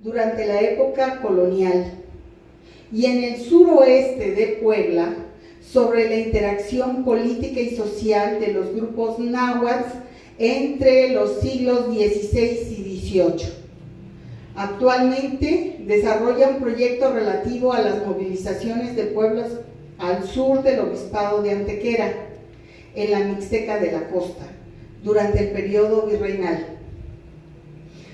durante la época colonial, y en el suroeste de Puebla sobre la interacción política y social de los grupos náhuatl entre los siglos XVI y XVIII. Actualmente desarrolla un proyecto relativo a las movilizaciones de pueblos al sur del obispado de Antequera, en la Mixteca de la Costa, durante el periodo virreinal.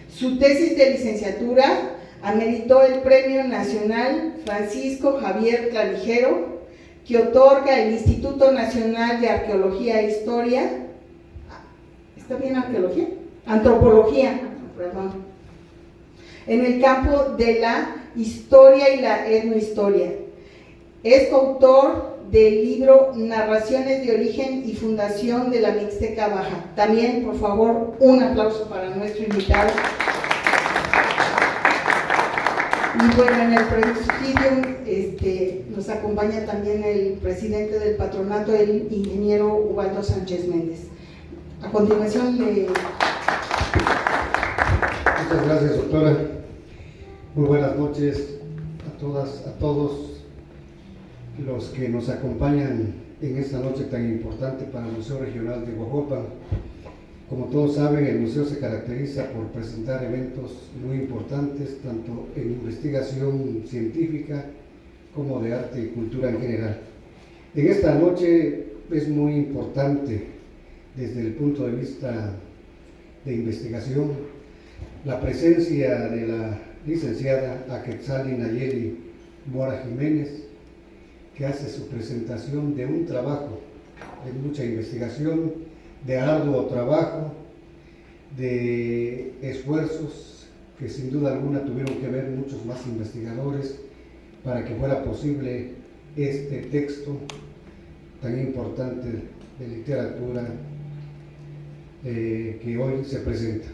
Su tesis de licenciatura ameritó el Premio Nacional Francisco Javier Clavijero, que otorga el Instituto Nacional de Arqueología e Historia. ¿Está bien arqueología? Antropología, perdón. En el campo de la historia y la etnohistoria. Es coautor del libro Narraciones de origen y fundación de la Mixteca Baja. También, por favor, un aplauso para nuestro invitado. Y bueno, en el presidium nos acompaña también el presidente del patronato, el ingeniero Ubaldo Sánchez Méndez. A continuación le... Muchas gracias, doctora. Muy buenas noches a todas, a todos los que nos acompañan en esta noche tan importante para el Museo Regional de Huajuapan. Como todos saben, el museo se caracteriza por presentar eventos muy importantes, tanto en investigación científica como de arte y cultura en general. En esta noche es muy importante, desde el punto de vista de investigación, la presencia de la licenciada Aquetzali Nayeli Mora Jiménez, que hace su presentación de un trabajo de mucha investigación, de arduo trabajo, de esfuerzos que sin duda alguna tuvieron que ver muchos más investigadores para que fuera posible este texto tan importante de literatura que hoy se presenta.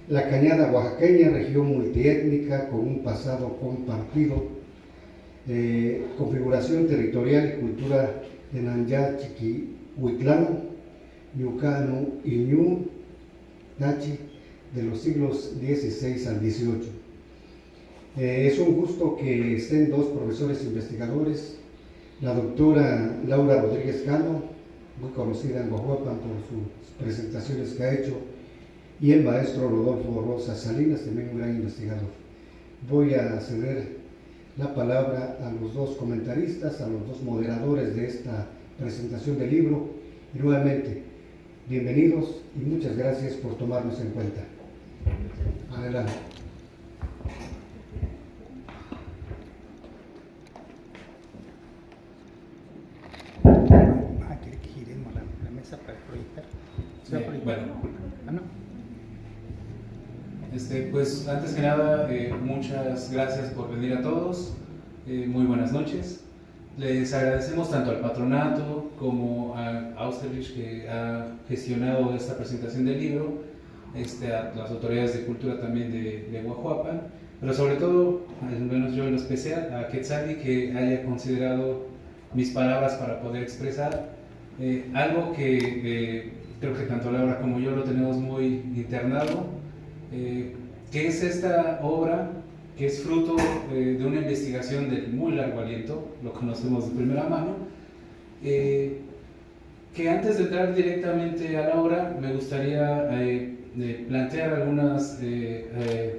La Cañada Oaxaqueña, región multiétnica con un pasado compartido, configuración territorial y cultura de Nanyá Chiquihuitlán, Ñucano y Ñu Nachi, de los siglos XVI al XVIII. Es un gusto que estén dos profesores investigadores, la doctora Laura Rodríguez Cano, muy conocida en Huajuapan por sus presentaciones que ha hecho, y el maestro Rodolfo Rosa Salinas, también un gran investigador. Voy a ceder la palabra a los dos comentaristas, a los dos moderadores de esta presentación del libro, y nuevamente, bienvenidos y muchas gracias por tomarnos en cuenta. Adelante. ¿Quiere que giremos la mesa para proyectar? Bueno. Ah, no. Pues antes que nada, muchas gracias por venir a todos. Muy buenas noches. Les agradecemos tanto al patronato como a Austerlitz, que ha gestionado esta presentación del libro, a las autoridades de cultura también de Huajuapan, pero sobre todo, al menos yo en lo especial, a Quetzali, que haya considerado mis palabras para poder expresar algo que creo que tanto Laura como yo lo tenemos muy internado, que es esta obra que es fruto de una investigación de muy largo aliento, lo conocemos de primera mano, que antes de entrar directamente a la obra me gustaría plantear algunos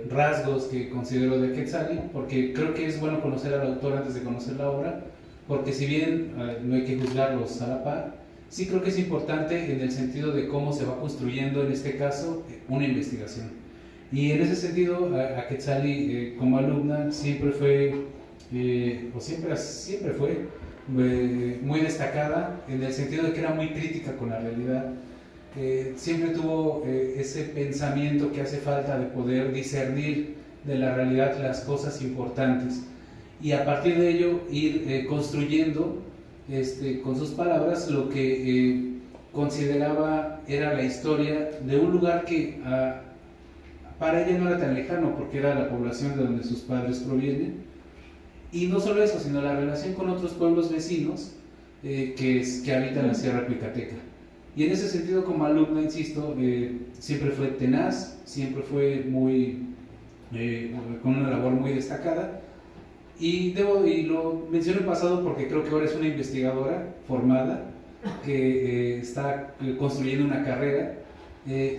rasgos que considero de Quetzali, porque creo que es bueno conocer al autor antes de conocer la obra, porque si bien no hay que juzgarlos a la par, sí creo que es importante en el sentido de cómo se va construyendo, en este caso, una investigación. Y en ese sentido, a Quetzali como alumna siempre fue, o siempre fue muy destacada, en el sentido de que era muy crítica con la realidad. Siempre tuvo ese pensamiento que hace falta de poder discernir de la realidad las cosas importantes, y a partir de ello ir construyendo con sus palabras lo que consideraba era la historia de un lugar que para ella no era tan lejano, porque era la población de donde sus padres provienen, y no solo eso, sino la relación con otros pueblos vecinos que habitan la Sierra Picateca. Y en ese sentido, como alumna, insisto, siempre fue tenaz, siempre fue muy con una labor muy destacada. Y lo menciono en pasado porque creo que ahora es una investigadora formada que está construyendo una carrera,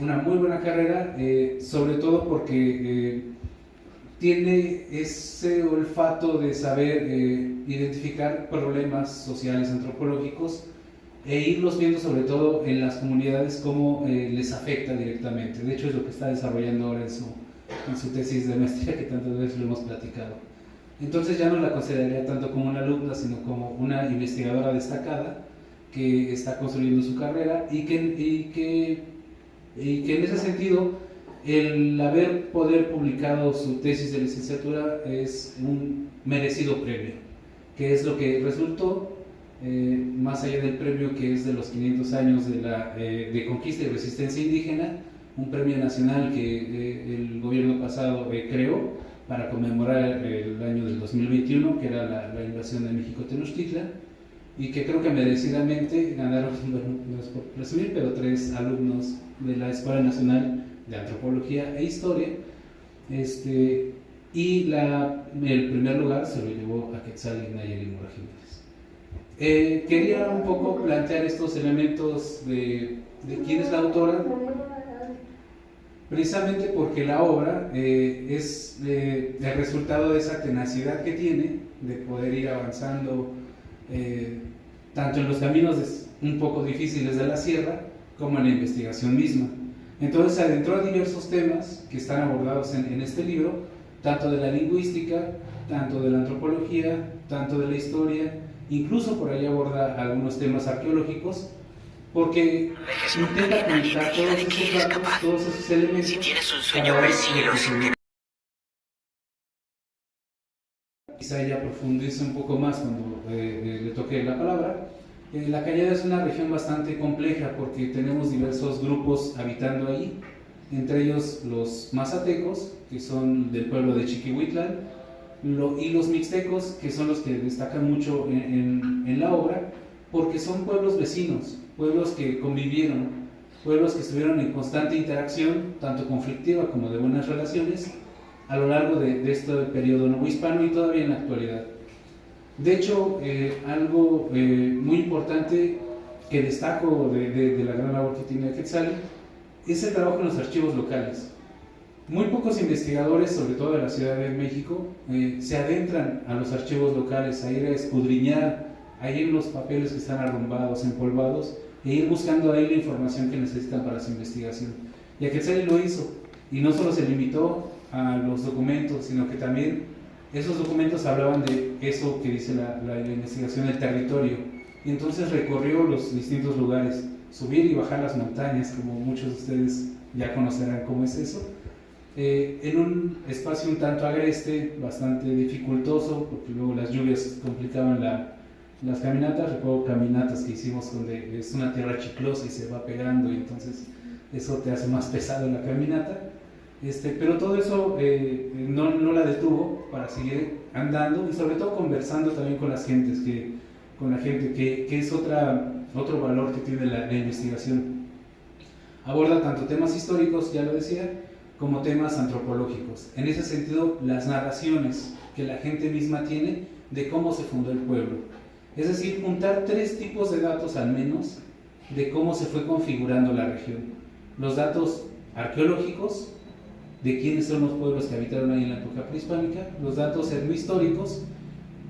una muy buena carrera, sobre todo porque tiene ese olfato de saber identificar problemas sociales, antropológicos, e irlos viendo sobre todo en las comunidades cómo les afecta directamente. De hecho es lo que está desarrollando ahora en su tesis de maestría, que tantas veces lo hemos platicado. Entonces ya no la consideraría tanto como una alumna, sino como una investigadora destacada que está construyendo su carrera y que en ese sentido el haber poder publicado su tesis de licenciatura es un merecido premio, que es lo que resultó, más allá del premio que es de los 500 años de conquista y resistencia indígena, un premio nacional que el gobierno pasado creó para conmemorar el año del 2021, que era la invasión de México Tenochtitlan, y que creo que merecidamente ganaron, bueno, no es por presumir, pero 3 alumnos de la Escuela Nacional de Antropología e Historia, y el primer lugar se lo llevó a Quetzalí Nayeli Mora Jiménez. Quería un poco plantear estos elementos de quién es la autora, precisamente porque la obra es el resultado de esa tenacidad que tiene de poder ir avanzando tanto en los caminos un poco difíciles de la sierra como en la investigación misma. Entonces se adentró a diversos temas que están abordados en este libro, tanto de la lingüística, tanto de la antropología, tanto de la historia, incluso por ahí aborda algunos temas arqueológicos, porque intenta conectar todos esos datos, todos esos elementos. Si tienes un sueño, persíguelo. Quizá ya profundice un poco más cuando le toque la palabra. La Cañada es una región bastante compleja porque tenemos diversos grupos habitando ahí, entre ellos los mazatecos, que son del pueblo de Chiquihuitlán, y los mixtecos, que son los que destacan mucho en la obra, porque son pueblos vecinos, pueblos que convivieron, pueblos que estuvieron en constante interacción, tanto conflictiva como de buenas relaciones, a lo largo de este periodo novohispano y todavía en la actualidad. De hecho, algo muy importante que destaco de la gran labor que tiene Quetzalí es el trabajo en los archivos locales. Muy pocos investigadores, sobre todo de la Ciudad de México, se adentran a los archivos locales, a ir a escudriñar, a ir en los papeles que están arrumbados, empolvados, e ir buscando ahí la información que necesitan para su investigación. Y a Quetzalí lo hizo, y no solo se limitó a los documentos, sino que también esos documentos hablaban de eso que dice la investigación del territorio, y entonces recorrió los distintos lugares, subir y bajar las montañas, como muchos de ustedes ya conocerán cómo es eso, en un espacio un tanto agreste, bastante dificultoso, porque luego las lluvias complicaban las caminatas. Recuerdo caminatas que hicimos donde es una tierra chiclosa y se va pegando, y entonces eso te hace más pesado la caminata. Pero todo eso no la detuvo para seguir andando y sobre todo conversando también con las gentes, con la gente, que es otro valor que tiene la investigación. Aborda tanto temas históricos, ya lo decía, como temas antropológicos. En ese sentido, las narraciones que la gente misma tiene de cómo se fundó el pueblo. Es decir, juntar 3 tipos de datos al menos de cómo se fue configurando la región. Los datos arqueológicos, de quiénes son los pueblos que habitaron ahí en la época prehispánica, los datos etnohistóricos,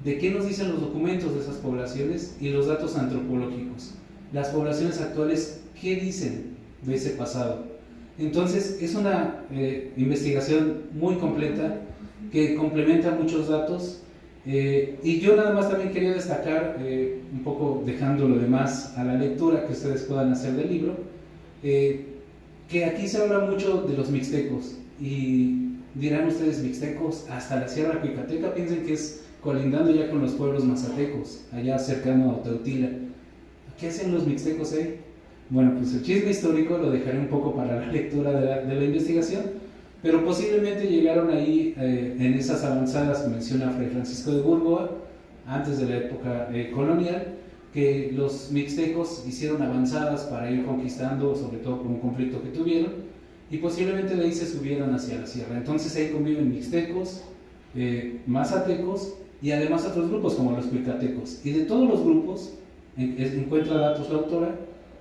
de qué nos dicen los documentos de esas poblaciones, y los datos antropológicos. Las poblaciones actuales, ¿qué dicen de ese pasado? Entonces, es una investigación muy completa que complementa muchos datos, y yo nada más también quería destacar, un poco dejando lo demás a la lectura que ustedes puedan hacer del libro, que aquí se habla mucho de los mixtecos, y dirán ustedes, mixtecos, hasta la Sierra Cuicateca, piensen que es colindando ya con los pueblos mazatecos, allá cercano a Otautila. ¿Qué hacen los mixtecos ahí? Bueno, pues el chisme histórico lo dejaré un poco para la lectura de la investigación, pero posiblemente llegaron ahí en esas avanzadas que menciona Fray Francisco de Burgoa, antes de la época colonial, que los mixtecos hicieron avanzadas para ir conquistando, sobre todo por un conflicto que tuvieron, y posiblemente de ahí se subieron hacia la sierra. Entonces ahí conviven mixtecos, mazatecos y además otros grupos como los cuicatecos. Y de todos los grupos encuentra datos la autora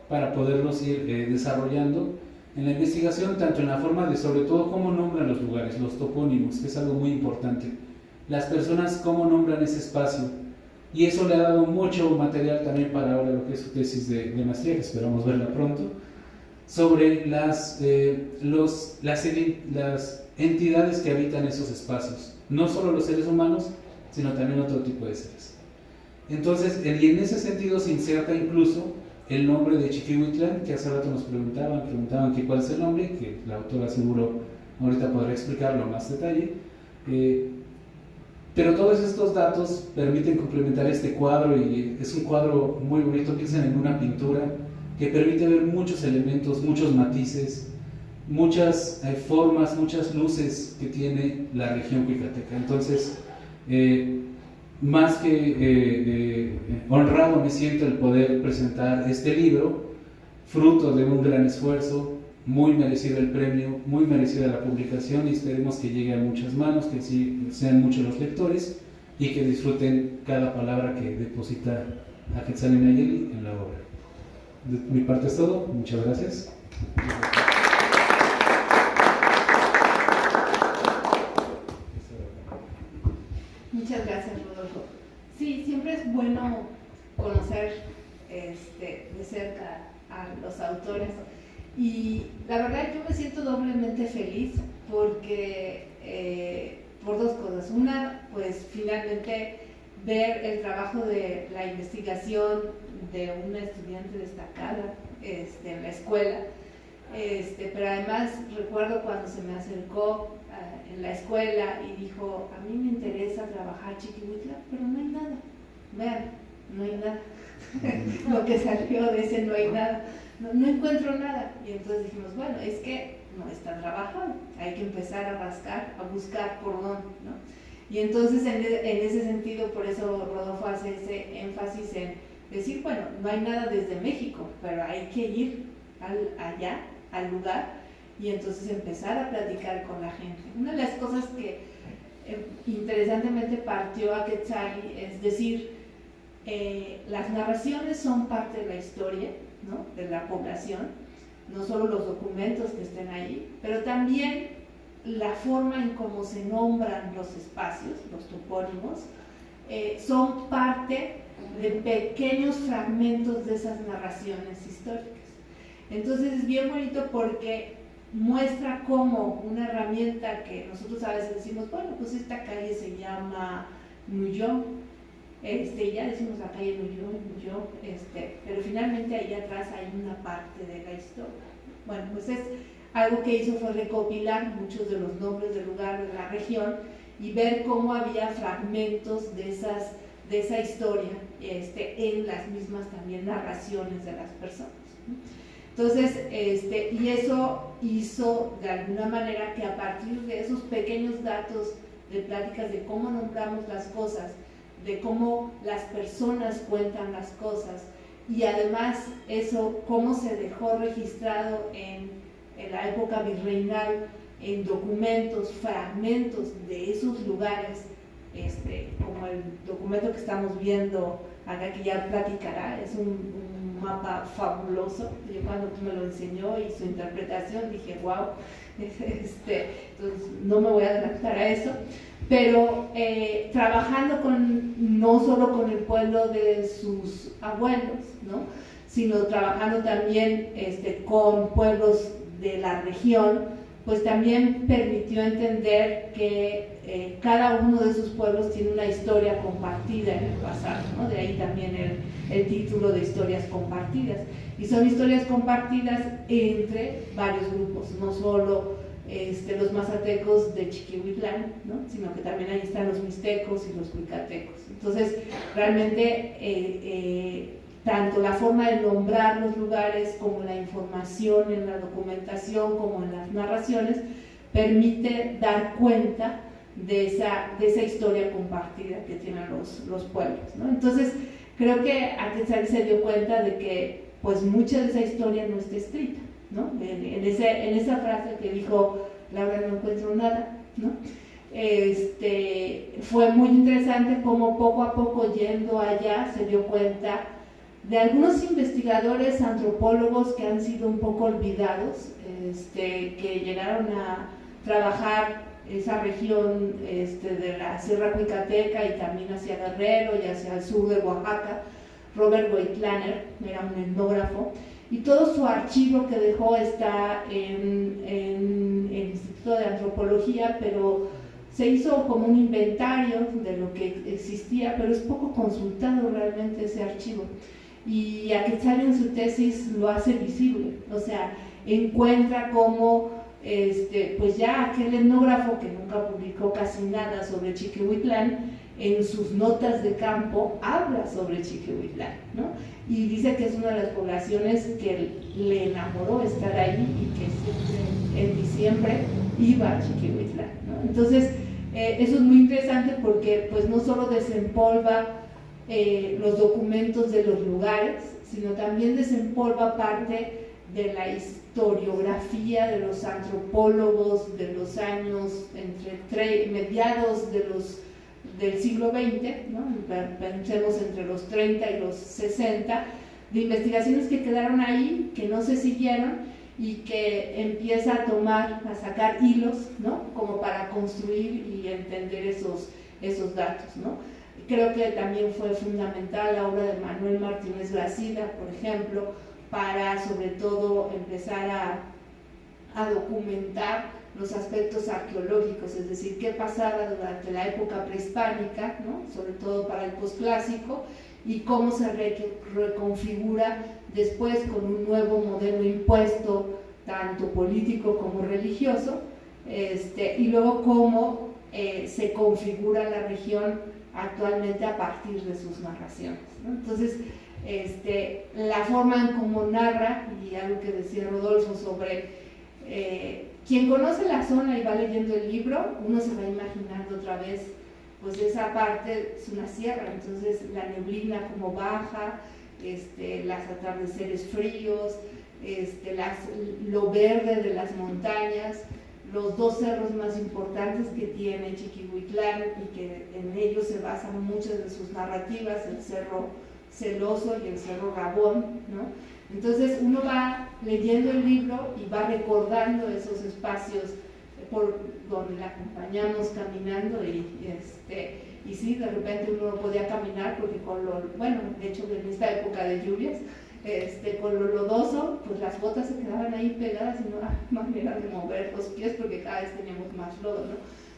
para poderlos ir desarrollando en la investigación, tanto en la forma de, sobre todo, cómo nombran los lugares, los topónimos, que es algo muy importante. Las personas, cómo nombran ese espacio. Y eso le ha dado mucho material también para ahora lo que es su tesis de maestría, que esperamos verla pronto, sobre las entidades que habitan esos espacios. No solo los seres humanos, sino también otro tipo de seres. Entonces, y en ese sentido se inserta incluso el nombre de Chiquihuitlán, que hace rato nos preguntaban que cuál es el nombre, que la autora seguro ahorita podrá explicarlo en más detalle. Pero todos estos datos permiten complementar este cuadro, y es un cuadro muy bonito, piensen en una pintura que permite ver muchos elementos, muchos matices, muchas formas, muchas luces que tiene la región cuicateca. Entonces, más que honrado me siento el poder presentar este libro, fruto de un gran esfuerzo, muy merecido el premio, muy merecida la publicación, y esperemos que llegue a muchas manos, que sí sean muchos los lectores y que disfruten cada palabra que deposita a Quetzalí Nayeli en la obra. De mi parte es todo, muchas gracias. Muchas gracias, Rodolfo. Sí, siempre es bueno conocer de cerca a los autores, y la verdad yo me siento doblemente feliz porque por dos cosas. Una, pues finalmente ver el trabajo de la investigación de una estudiante destacada en la escuela, pero además recuerdo cuando se me acercó en la escuela y dijo: a mí me interesa trabajar Chiquihuitlán, pero no hay nada. Vean, no hay nada. Lo que salió de ese no hay nada. No encuentro nada. Y entonces dijimos, bueno, es que no está trabajado, hay que empezar a rascar, a buscar por dónde, ¿no? Y entonces en ese sentido, por eso Rodolfo hace ese énfasis en decir, bueno, no hay nada desde México, pero hay que ir allá, al lugar, y entonces empezar a platicar con la gente. Una de las cosas que interesantemente partió a Quetzalí es decir, las narraciones son parte de la historia, ¿no?, de la población, no solo los documentos que estén ahí, pero también la forma en cómo se nombran los espacios, los topónimos, son parte de pequeños fragmentos de esas narraciones históricas. Entonces es bien bonito porque muestra cómo una herramienta que nosotros a veces decimos, bueno, pues esta calle se llama Nuyó, ya decimos la calle Nuyó, pero finalmente ahí atrás hay una parte de la historia. Bueno, pues algo que hizo fue recopilar muchos de los nombres del lugar de la región y ver cómo había fragmentos de esa historia en las mismas también narraciones de las personas, ¿no? Entonces, y eso hizo de alguna manera que a partir de esos pequeños datos de pláticas de cómo nombramos las cosas, de cómo las personas cuentan las cosas, y además eso cómo se dejó registrado en la época virreinal, en documentos, fragmentos de esos lugares, como el documento que estamos viendo acá, que ya platicará, es un mapa fabuloso. Yo cuando me lo enseñó y su interpretación dije, wow, entonces no me voy a adelantar a eso, pero trabajando no solo con el pueblo de sus abuelos, ¿no?, sino trabajando también con pueblos de la región, pues también permitió entender que cada uno de esos pueblos tiene una historia compartida en el pasado, ¿no? De ahí también el título de historias compartidas. Y son historias compartidas entre varios grupos, no solo los mazatecos de Chiquihuitlán, ¿no?, sino que también ahí están los mixtecos y los cuicatecos. Entonces, realmente tanto la forma de nombrar los lugares como la información en la documentación como en las narraciones permite dar cuenta de esa historia compartida que tienen los pueblos, ¿no? Entonces creo que Quetzalí se dio cuenta de que pues mucha de esa historia no está escrita, ¿no? En esa frase que dijo Laura, no encuentro nada, ¿no? Fue muy interesante cómo poco a poco yendo allá se dio cuenta de algunos investigadores antropólogos que han sido un poco olvidados, que llegaron a trabajar esa región de la Sierra Cuicateca y también hacia Guerrero y hacia el sur de Oaxaca. Robert Weitlaner era un etnógrafo y todo su archivo que dejó está en el Instituto de Antropología, pero se hizo como un inventario de lo que existía, pero es poco consultado realmente ese archivo. Y Aquetzali en su tesis lo hace visible, o sea, encuentra cómo pues ya aquel etnógrafo que nunca publicó casi nada sobre Chiquihuitlán, en sus notas de campo habla sobre Chiquihuitlán, ¿no? Y dice que es una de las poblaciones que le enamoró estar ahí y que siempre en diciembre iba a Chiquihuitlán, ¿no? Entonces, eso es muy interesante porque pues no solo desempolva los documentos de los lugares, sino también desempolva parte de la historiografía de los antropólogos de los años entre mediados del siglo XX, ¿no? Pensemos entre los 30 y los 60, de investigaciones que quedaron ahí, que no se siguieron y que empieza a sacar hilos, ¿no? Como para construir y entender esos datos, ¿no? Creo que también fue fundamental la obra de Manuel Martínez Gracida, por ejemplo, para sobre todo empezar a documentar los aspectos arqueológicos, es decir, qué pasaba durante la época prehispánica, ¿no? Sobre todo para el posclásico, y cómo se reconfigura después con un nuevo modelo impuesto, tanto político como religioso, y luego cómo se configura la región actualmente a partir de sus narraciones, ¿no? Entonces, la forma en cómo narra, y algo que decía Rodolfo sobre quien conoce la zona y va leyendo el libro, uno se va imaginando otra vez, pues esa parte es una sierra, entonces la neblina como baja, los atardeceres fríos, lo verde de las montañas, los dos cerros más importantes que tiene Chiquihuitlán y que en ellos se basan muchas de sus narrativas, el Cerro Celoso y el Cerro Rabón, ¿no? Entonces uno va leyendo el libro y va recordando esos espacios por donde la acompañamos caminando y sí, de repente uno no podía caminar porque de hecho en esta época de lluvias, con lo lodoso, pues las botas se quedaban ahí pegadas y no había manera de mover los pies porque cada vez teníamos más lodo, ¿no?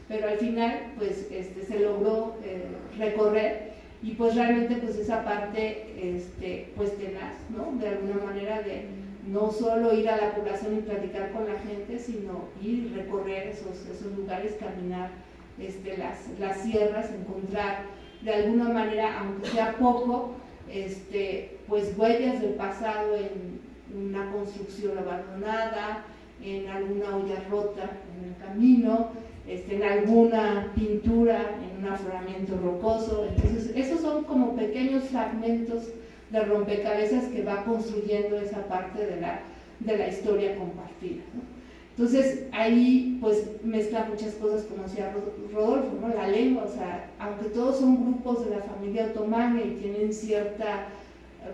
Pero al final, pues se logró recorrer. Y pues realmente pues esa parte pues tenaz, ¿no? De alguna manera de no solo ir a la población y platicar con la gente, sino ir, recorrer esos lugares, caminar las sierras, encontrar de alguna manera, aunque sea poco, pues huellas del pasado en una construcción abandonada, en alguna olla rota en el camino, en alguna pintura, en un afloramiento rocoso. Entonces, esos son como pequeños fragmentos de rompecabezas que va construyendo esa parte de la historia compartida, ¿no? Entonces, ahí pues mezcla muchas cosas, como decía Rodolfo, ¿no? La lengua, o sea, aunque todos son grupos de la familia otomana y tienen cierta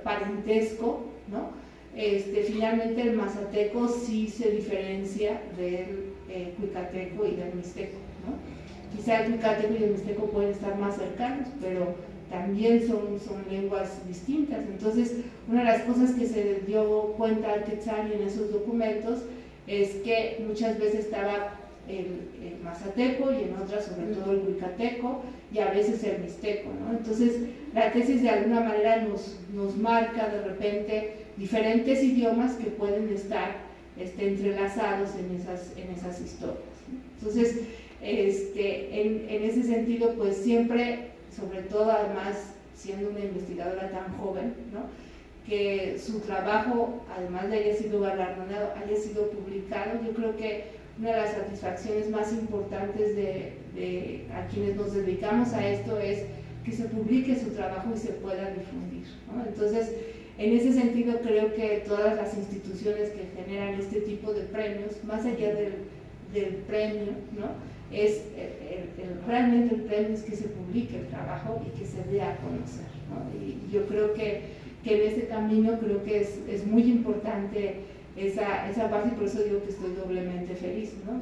parentesco, ¿no? Finalmente el mazateco sí se diferencia del cuicateco y del mixteco, ¿no? Quizá el cuicateco y el mixteco pueden estar más cercanos, pero también son lenguas distintas. Entonces, una de las cosas que se dio cuenta Aquetzali en esos documentos es que muchas veces estaba el mazateco y en otras sobre todo el cuicateco y a veces el mixteco, ¿no? Entonces, la tesis de alguna manera nos marca de repente diferentes idiomas que pueden estar entrelazados en esas historias, ¿no? Entonces, en ese sentido, pues siempre, sobre todo además siendo una investigadora tan joven, ¿no? Que su trabajo, además de haya sido galardonado, haya sido publicado, yo creo que una de las satisfacciones más importantes de a quienes nos dedicamos a esto es que se publique su trabajo y se pueda difundir, ¿no? Entonces, en ese sentido creo que todas las instituciones que generan este tipo de premios, más allá del premio, ¿no? Es realmente el premio es que se publique el trabajo y que se dé a conocer, ¿no? Y yo creo que en ese camino creo que es muy importante esa parte, y por eso digo que estoy doblemente feliz, ¿no?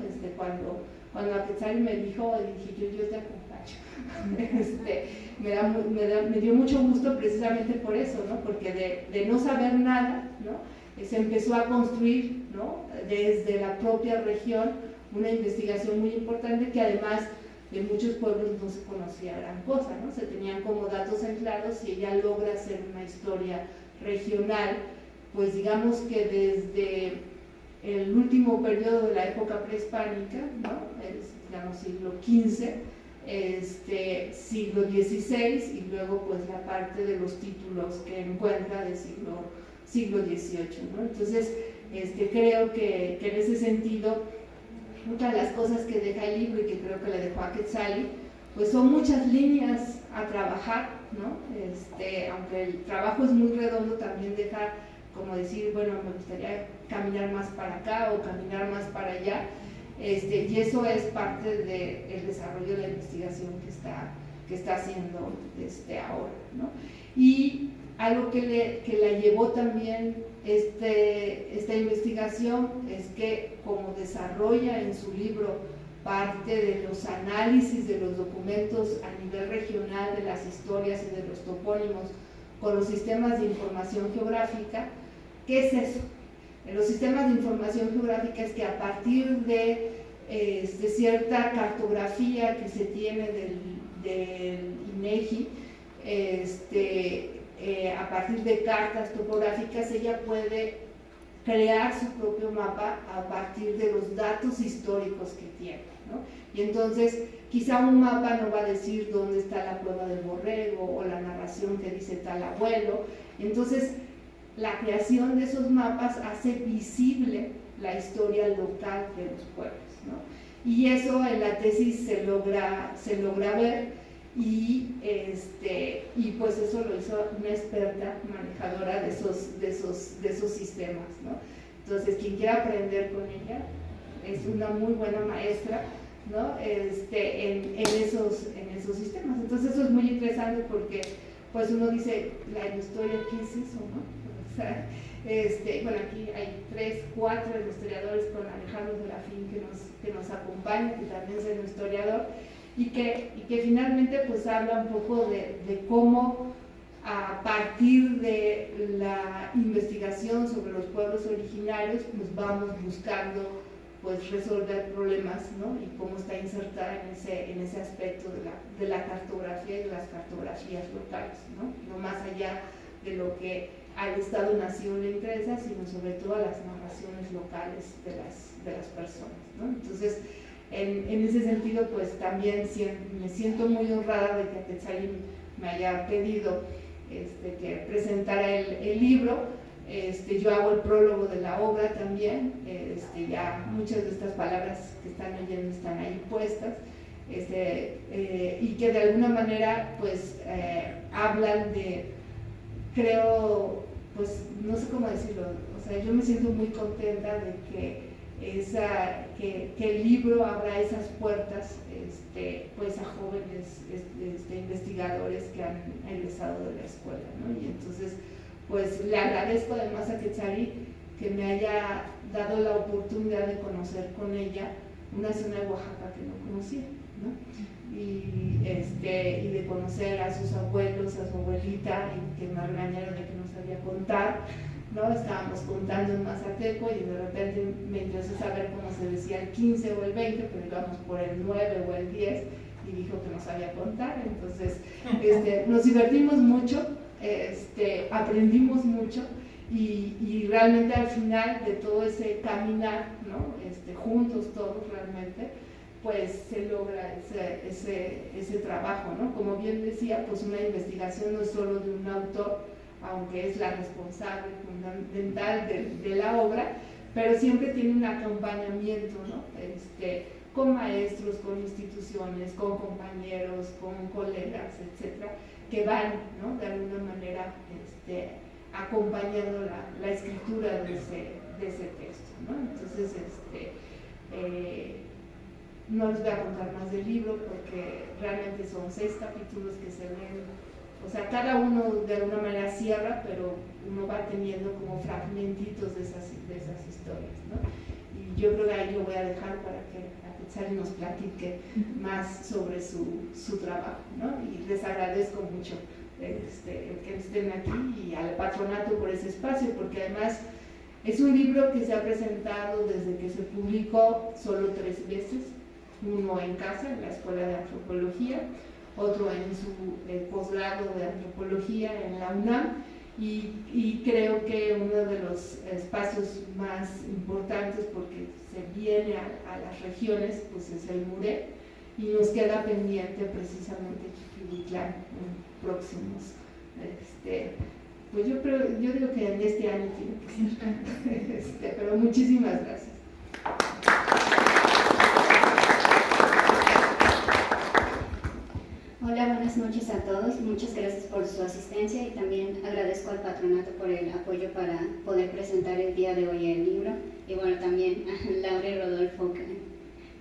Cuando a Quetzali me dijo, dije yo te acompaño. Me dio mucho gusto precisamente por eso, ¿no? Porque de no saber nada, ¿no? Se empezó a construir, ¿no? Desde la propia región una investigación muy importante que además de muchos pueblos no se conocía gran cosa, ¿no? Se tenían como datos aislados y ella logra hacer una historia regional, pues digamos que desde el último periodo de la época prehispánica, ¿no? Digamos siglo XV, siglo XVI y luego pues la parte de los títulos que encuentra del siglo XVIII, ¿no? Entonces creo que en ese sentido muchas de las cosas que deja el libro y que creo que le dejó a Quetzali, pues son muchas líneas a trabajar, ¿no? Aunque el trabajo es muy redondo, también deja como decir, bueno, me gustaría caminar más para acá o caminar más para allá, y eso es parte del desarrollo de la investigación que está haciendo ahora, ¿no? Y algo que la llevó también esta investigación es que como desarrolla en su libro parte de los análisis de los documentos a nivel regional, de las historias y de los topónimos con los sistemas de información geográfica. ¿Qué es eso? En los sistemas de información geográfica es que a partir de cierta cartografía que se tiene del INEGI, a partir de cartas topográficas, ella puede crear su propio mapa a partir de los datos históricos que tiene, ¿no? Y entonces, quizá un mapa no va a decir dónde está la cueva del borrego o la narración que dice tal abuelo. Entonces, la creación de esos mapas hace visible la historia local de los pueblos, ¿no? Y eso en la tesis se logra ver. Y pues eso lo hizo una experta manejadora de esos sistemas, ¿no? Entonces quien quiera aprender con ella es una muy buena maestra, ¿no? En esos sistemas. Entonces eso es muy interesante porque pues uno dice, la historia, ¿qué es eso, no? O sea, bueno, aquí hay 3, 4 historiadores con Alejandro de la Fin que nos acompañan, que también es un historiador, y que finalmente pues habla un poco de cómo a partir de la investigación sobre los pueblos originarios pues vamos buscando pues resolver problemas, ¿no? Y cómo está insertada en ese aspecto de la cartografía y de las cartografías locales, ¿no? No más allá de lo que al Estado-Nación le interesa, sino sobre todo a las narraciones locales de las personas, ¿no? Entonces, en ese sentido, pues también me siento muy honrada de que Quetzali me haya pedido que presentara el libro. Yo hago el prólogo de la obra también, ya muchas de estas palabras que están leyendo están ahí puestas, y que de alguna manera pues hablan de, creo, pues no sé cómo decirlo, o sea, yo me siento muy contenta de que el libro abra esas puertas pues a jóvenes investigadores que han egresado de la escuela, ¿no? Y entonces pues le agradezco además a Quetzali que me haya dado la oportunidad de conocer con ella una zona de Oaxaca que no conocía, ¿no? Y de conocer a sus abuelos, a su abuelita, y que me regañaron de que no sabía contar, ¿no? Estábamos contando en Mazateco y de repente me interesó saber cómo se decía el 15 o el 20, pero íbamos por el 9 o el 10 y dijo que no sabía contar. Entonces nos divertimos mucho, aprendimos mucho y realmente al final de todo ese caminar, ¿no? Juntos todos realmente, pues se logra ese trabajo, ¿no? Como bien decía, pues una investigación no es solo de un autor, aunque es la responsable fundamental de la obra, pero siempre tiene un acompañamiento, ¿no? Con maestros, con instituciones, con compañeros, con colegas, etcétera, que van, ¿no? De alguna manera acompañando la escritura de ese texto, ¿no? Entonces, no les voy a contar más del libro porque realmente son 6 capítulos que se leen, o sea, cada uno de alguna manera cierra, pero uno va teniendo como fragmentitos de esas historias, ¿no? Y yo creo que ahí lo voy a dejar para que Quetzali nos platique más sobre su trabajo, ¿no? Y les agradezco mucho el que estén aquí y al patronato por ese espacio, porque además es un libro que se ha presentado desde que se publicó solo 3 veces, uno en casa, en la Escuela de Antropología, otro en su posgrado de Antropología en la UNAM, y creo que uno de los espacios más importantes, porque se viene a las regiones, pues es el MURE, y nos queda pendiente precisamente Chiquihuitlán en próximos, pues yo digo que en este año tiene que ser, pero muchísimas gracias. Hola, buenas noches a todos. Muchas gracias por su asistencia y también agradezco al patronato por el apoyo para poder presentar el día de hoy el libro. Y bueno, también a Laura y Rodolfo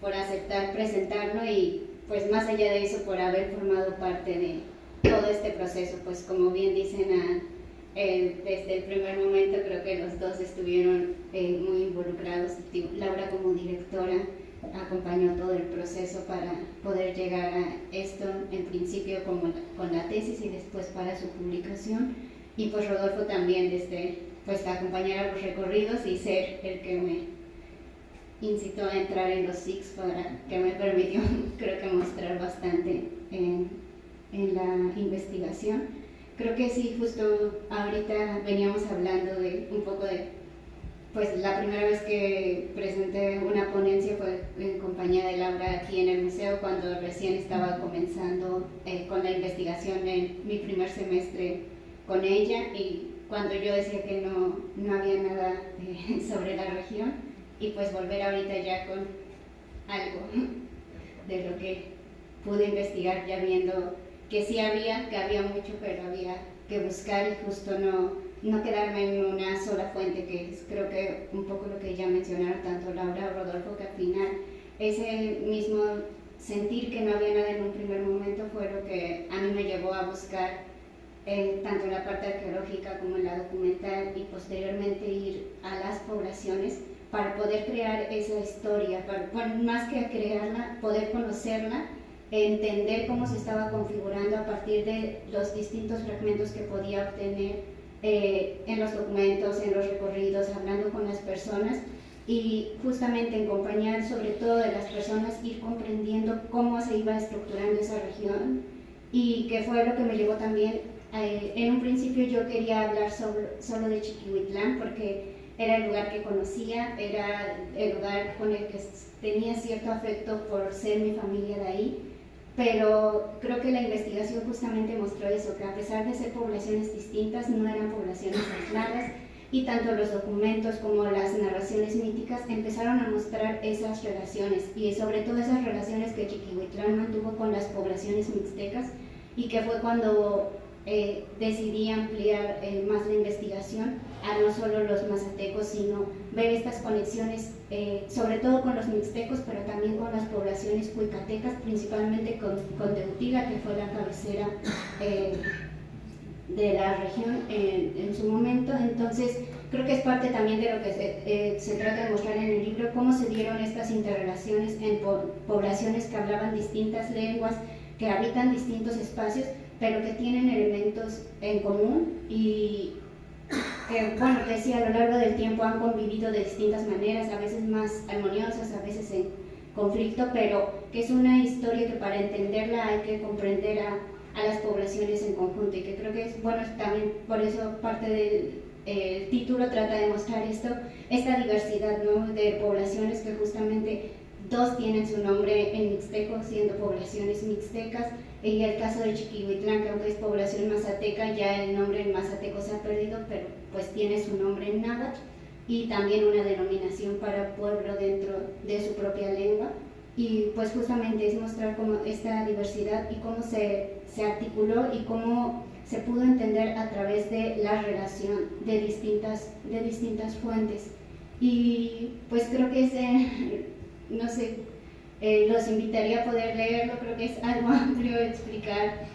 por aceptar presentarlo y pues más allá de eso por haber formado parte de todo este proceso. Pues como bien dicen, desde el primer momento creo que los dos estuvieron muy involucrados. Laura como directora acompañó todo el proceso para poder llegar a esto, en principio como con la tesis y después para su publicación, y pues Rodolfo también desde pues acompañar a los recorridos y ser el que me incitó a entrar en los SICs, para que me permitió creo que mostrar bastante en la investigación. Creo que sí, justo ahorita veníamos hablando de un poco de pues la primera vez que presenté una ponencia fue en compañía de Laura aquí en el museo, cuando recién estaba comenzando con la investigación en mi primer semestre con ella, y cuando yo decía que no había nada sobre la región, y pues volver ahorita ya con algo de lo que pude investigar, ya viendo que sí había, que había mucho, pero había que buscar y justo no quedarme en una sola fuente, que es creo que un poco lo que ya mencionaron tanto Laura o Rodolfo, que al final ese mismo sentir que no había nada en un primer momento fue lo que a mí me llevó a buscar tanto en la parte arqueológica como en la documental, y posteriormente ir a las poblaciones para poder crear esa historia, para, más que crearla, poder conocerla, entender cómo se estaba configurando a partir de los distintos fragmentos que podía obtener en los documentos, en los recorridos, hablando con las personas, y justamente en compañía sobre todo de las personas, ir comprendiendo cómo se iba estructurando esa región, y que fue lo que me llevó también, en un principio yo quería hablar solo de Chiquihuitlán porque era el lugar que conocía, era el lugar con el que tenía cierto afecto por ser mi familia de ahí, pero creo que la investigación justamente mostró eso, que a pesar de ser poblaciones distintas, no eran poblaciones aisladas, y tanto los documentos como las narraciones míticas empezaron a mostrar esas relaciones, y sobre todo esas relaciones que Chiquihuitlán mantuvo con las poblaciones mixtecas, y que fue cuando decidí ampliar más la investigación a no solo los mazatecos, sino ver estas conexiones, sobre todo con los mixtecos, pero también con las poblaciones cuicatecas, principalmente con Teutila, que fue la cabecera de la región en su momento. Entonces creo que es parte también de lo que se trata de mostrar en el libro, cómo se dieron estas interrelaciones en poblaciones que hablaban distintas lenguas, que habitan distintos espacios, pero que tienen elementos en común, y bueno, que sí, a lo largo del tiempo han convivido de distintas maneras, a veces más armoniosas, a veces en conflicto, pero que es una historia que para entenderla hay que comprender a las poblaciones en conjunto, y que creo que es, bueno, también por eso parte del título trata de mostrar esta diversidad, ¿no?, de poblaciones, que justamente dos tienen su nombre en mixteco, siendo poblaciones mixtecas, y el caso de Chiquihuitlán, que aunque es población mazateca, ya el nombre en mazateco se ha perdido, pero pues tiene su nombre en náhuatl, y también una denominación para pueblo dentro de su propia lengua, y pues justamente es mostrar cómo esta diversidad y cómo se articuló y cómo se pudo entender a través de la relación de distintas fuentes. Y pues creo que no sé, los invitaría a poder leerlo. Creo que es algo amplio explicar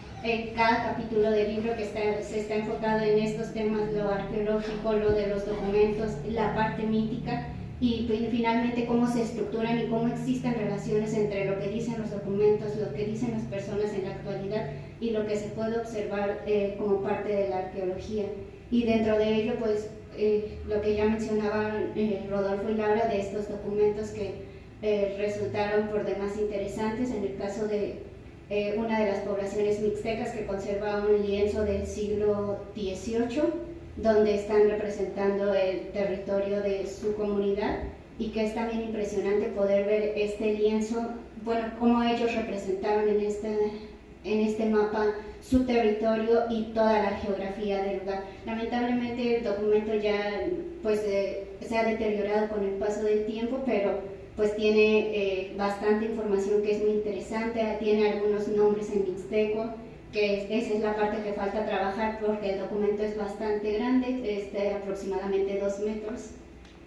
cada capítulo del libro que se está enfocado en estos temas, lo arqueológico, lo de los documentos, la parte mítica, y finalmente cómo se estructuran y cómo existen relaciones entre lo que dicen los documentos, lo que dicen las personas en la actualidad y lo que se puede observar como parte de la arqueología. Y dentro de ello, pues, lo que ya mencionaban Rodolfo y Laura, de estos documentos que resultaron por demás interesantes. En el caso de una de las poblaciones mixtecas, que conserva un lienzo del siglo XVIII, donde están representando el territorio de su comunidad, y que es también impresionante poder ver este lienzo, bueno, cómo ellos representaron en este mapa su territorio y toda la geografía del lugar. Lamentablemente el documento ya pues se ha deteriorado con el paso del tiempo, pero pues tiene bastante información que es muy interesante. Tiene algunos nombres en mixteco, que esa es la parte que falta trabajar, porque el documento es bastante grande, es de aproximadamente 2 metros,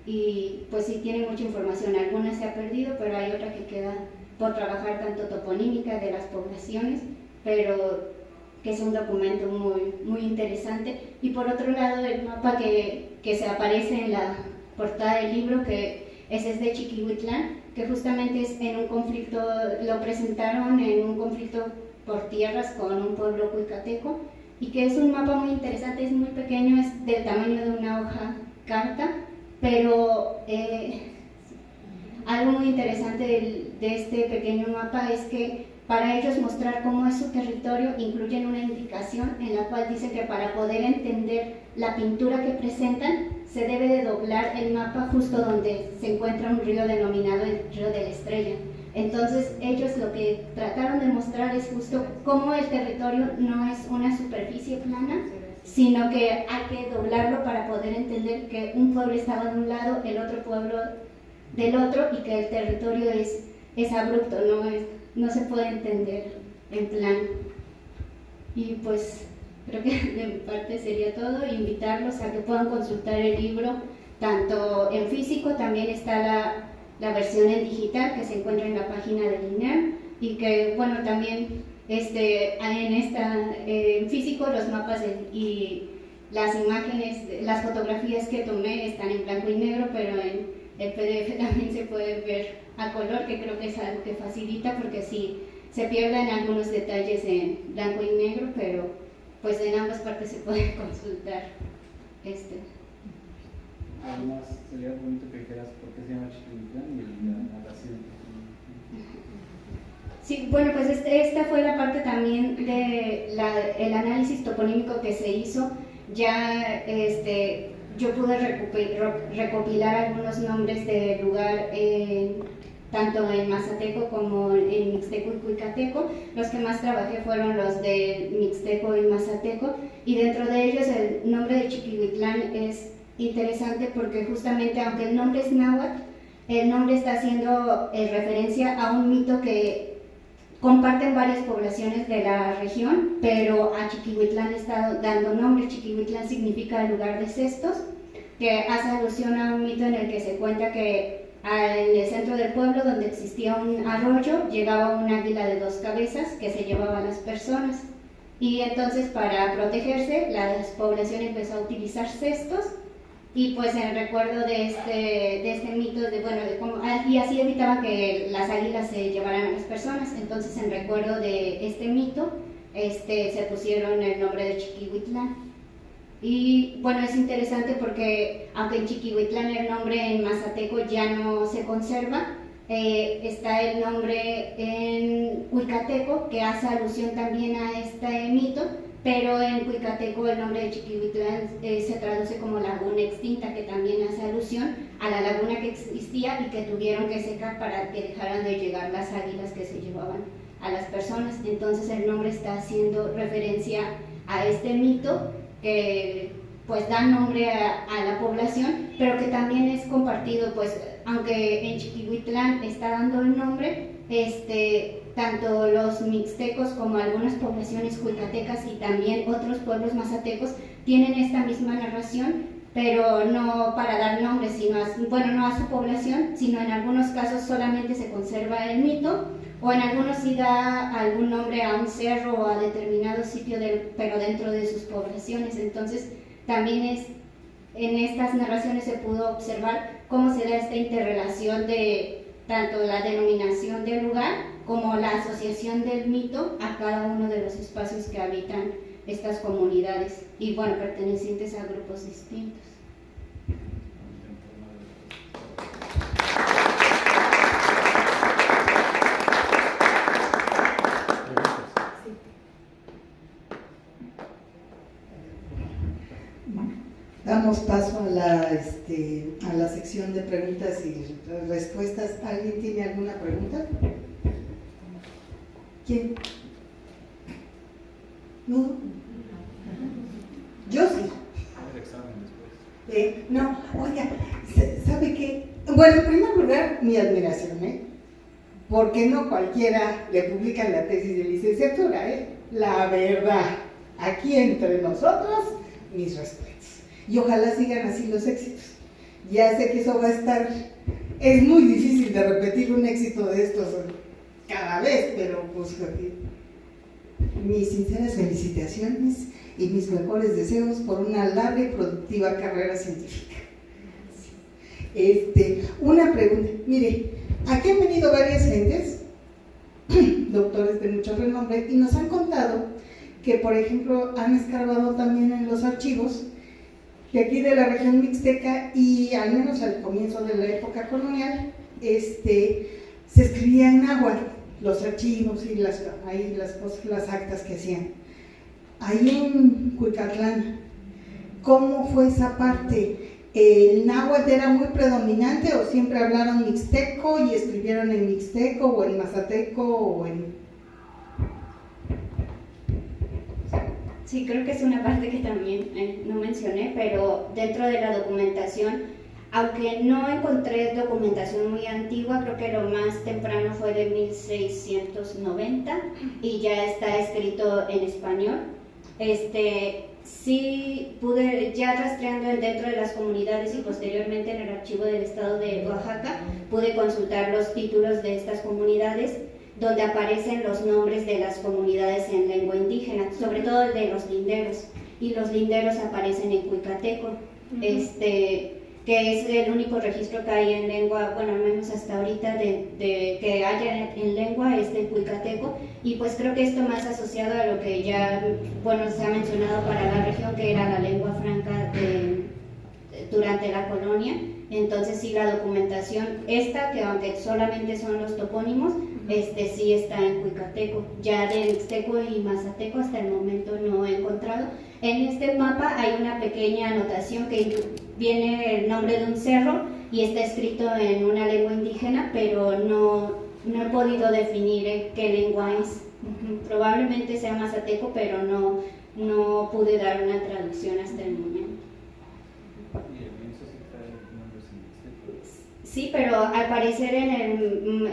y pues sí tiene mucha información. Alguna se ha perdido, pero hay otra que queda por trabajar, tanto toponímica de las poblaciones, pero que es un documento muy, muy interesante. Y por otro lado, el mapa que se aparece en la portada del libro, que ese es de Chiquihuitlán, que justamente es en un conflicto, lo presentaron en un conflicto por tierras con un pueblo cuicateco, y que es un mapa muy interesante. Es muy pequeño, es del tamaño de una hoja carta, pero algo muy interesante de este pequeño mapa es que para ellos mostrar cómo es su territorio, incluyen una indicación en la cual dice que para poder entender la pintura que presentan, se debe de doblar el mapa justo donde se encuentra un río denominado el Río de la Estrella. Entonces ellos lo que trataron de mostrar es justo cómo el territorio no es una superficie plana, sino que hay que doblarlo para poder entender que un pueblo estaba de un lado, el otro pueblo del otro, y que el territorio es abrupto, no se puede entender en plan. Y pues creo que de mi parte sería todo. Invitarlos a que puedan consultar el libro tanto en físico, también está la versión en digital que se encuentra en la página del INER, y que bueno, también en físico los mapas y las imágenes, las fotografías que tomé están en blanco y negro, pero en el PDF también se puede ver a color, que creo que es algo que facilita, porque sí se pierden algunos detalles en blanco y negro, pero pues en ambas partes se puede consultar. Además, sería bonito que dijeras por qué se llama Chiquihuitlán y la narración. Sí, bueno, pues esta fue la parte también del análisis toponímico que se hizo. Ya yo pude recopilar algunos nombres del lugar, tanto en mazateco como en mixteco y cuicateco. Los que más trabajé fueron los de mixteco y mazateco, y dentro de ellos el nombre de Chiquihuitlán es interesante porque justamente, aunque el nombre es náhuatl, el nombre está haciendo referencia a un mito que comparten varias poblaciones de la región, pero a Chiquihuitlán está dando nombre. Chiquihuitlán significa el lugar de cestos, que hace alusión a un mito en el que se cuenta que en el centro del pueblo, donde existía un arroyo, llegaba un águila de 2 cabezas que se llevaba a las personas, y entonces para protegerse la población empezó a utilizar cestos, y pues en recuerdo de este mito, y así evitaba que las águilas se llevaran a las personas. Entonces en recuerdo de este mito se pusieron el nombre de Chiquihuitlán. Y bueno, es interesante porque aunque en Chiquihuitlán el nombre en mazateco ya no se conserva, está el nombre en cuicateco que hace alusión también a este mito, pero en cuicateco el nombre de Chiquihuitlán se traduce como laguna extinta, que también hace alusión a la laguna que existía y que tuvieron que secar para que dejaran de llegar las águilas que se llevaban a las personas. Entonces el nombre está haciendo referencia a este mito que pues da nombre a la población, pero que también es compartido, pues aunque en Chiquihuitlán está dando el nombre, tanto los mixtecos como algunas poblaciones cuicatecas y también otros pueblos mazatecos tienen esta misma narración, pero no para dar nombres, sino no a su población, sino en algunos casos solamente se conserva el mito, o en algunos sí da algún nombre a un cerro o a determinado sitio, pero dentro de sus poblaciones. Entonces también en estas narraciones se pudo observar cómo se da esta interrelación de tanto la denominación del lugar como la asociación del mito a cada uno de los espacios que habitan estas comunidades y pertenecientes a grupos distintos. Damos paso a la sección de preguntas y respuestas. ¿Alguien tiene alguna pregunta? ¿Quién? ¿No? Yo sí. No, oiga, ¿sabe qué? Bueno, en primer lugar, mi admiración, porque no cualquiera le publican la tesis de licenciatura, La verdad, aquí entre nosotros, mis respetos. Y ojalá sigan así los éxitos. Ya sé que eso va a estar, es muy difícil de repetir un éxito de estos cada vez, pero pues mis sinceras felicitaciones y mis mejores deseos por una larga y productiva carrera científica. Una pregunta, mire, aquí han venido varias gentes, doctores de mucho renombre, y nos han contado que, por ejemplo, han escarbado también en los archivos que aquí de la región mixteca, y al menos al comienzo de la época colonial, se escribía en náhuatl los archivos y las actas que hacían. Ahí en Cuicatlán, ¿cómo fue esa parte? ¿El náhuatl era muy predominante o siempre hablaron mixteco y escribieron en mixteco o en mazateco o en...? Sí, creo que es una parte que también no mencioné, pero dentro de la documentación, aunque no encontré documentación muy antigua, creo que lo más temprano fue de 1690 y ya está escrito en español. Sí pude, ya rastreando dentro de las comunidades y posteriormente en el archivo del estado de Oaxaca, pude consultar los títulos de estas comunidades, donde aparecen los nombres de las comunidades en lengua indígena, sobre todo el de los linderos, y los linderos aparecen en cuicateco, que es el único registro que hay en lengua, bueno, al menos hasta ahorita, de que haya en lengua es del cuicateco, y pues creo que esto más asociado a lo que ya, se ha mencionado para la región, que era la lengua franca durante la colonia. Entonces sí, la documentación que aunque solamente son los topónimos, sí está en cuicateco. Ya de mixteco y mazateco hasta el momento no he encontrado. En este mapa hay una pequeña anotación que viene el nombre de un cerro y está escrito en una lengua indígena, pero no he podido definir qué lengua es. Probablemente sea mazateco, pero no pude dar una traducción hasta el momento. Sí, pero al parecer en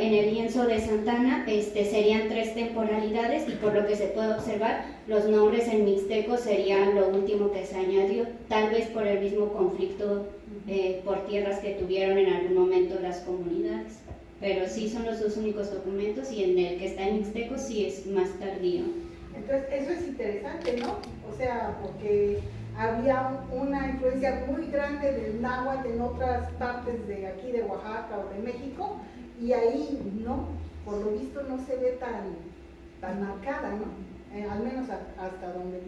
el lienzo de Santana serían 3 temporalidades, y por lo que se puede observar, los nombres en mixteco serían lo último que se añadió, tal vez por el mismo conflicto por tierras que tuvieron en algún momento las comunidades. Pero sí son los 2 únicos documentos, y en el que está en mixteco sí es más tardío. Entonces, eso es interesante, ¿no? O sea, porque había una influencia muy grande del náhuatl en otras partes de aquí de Oaxaca o de México, y ahí no, por lo visto no se ve tan marcada, ¿no? Al menos hasta donde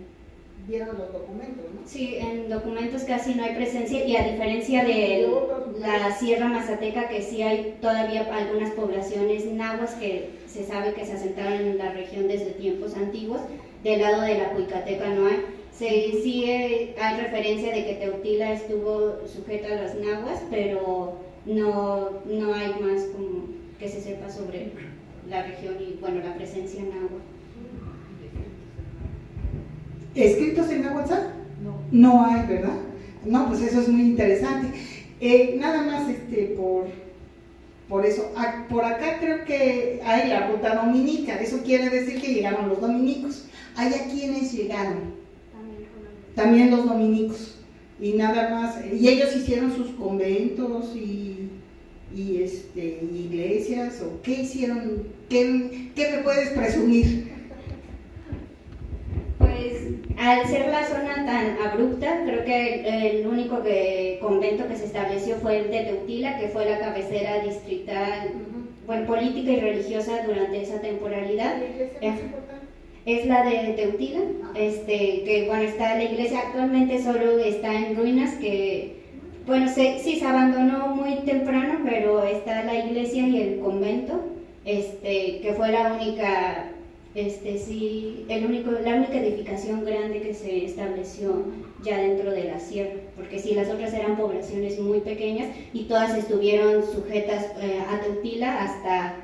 vieron los documentos, ¿no? Sí, en documentos casi no hay presencia, y a diferencia de la Sierra Mazateca, que sí hay todavía algunas poblaciones nahuas que se sabe que se asentaron en la región desde tiempos antiguos, del lado de la Cuicateca no hay. Sí hay referencia de que Teutila estuvo sujeta a las nahuas, pero no hay más como que se sepa sobre la región y la presencia náhua. ¿Escritos en náhuatl? No hay, ¿verdad? No, pues eso es muy interesante. Nada más Por eso, por acá creo que hay la ruta dominica, eso quiere decir que llegaron los dominicos. ¿Hay a quienes llegaron? También los dominicos. Y nada más, y ellos hicieron sus conventos y iglesias, o qué hicieron, qué me puedes presumir. Pues al ser la zona tan abrupta, creo que el único convento que se estableció fue el de Teutila, que fue la cabecera distrital, bueno, política y religiosa durante esa temporalidad. Es la de Teutila, que bueno, está la iglesia, actualmente solo está en ruinas, que bueno, sí se abandonó muy temprano, pero está la iglesia y el convento, que fue la única, la única edificación grande que se estableció ya dentro de la sierra, porque sí, las otras eran poblaciones muy pequeñas y todas estuvieron sujetas a Teutila hasta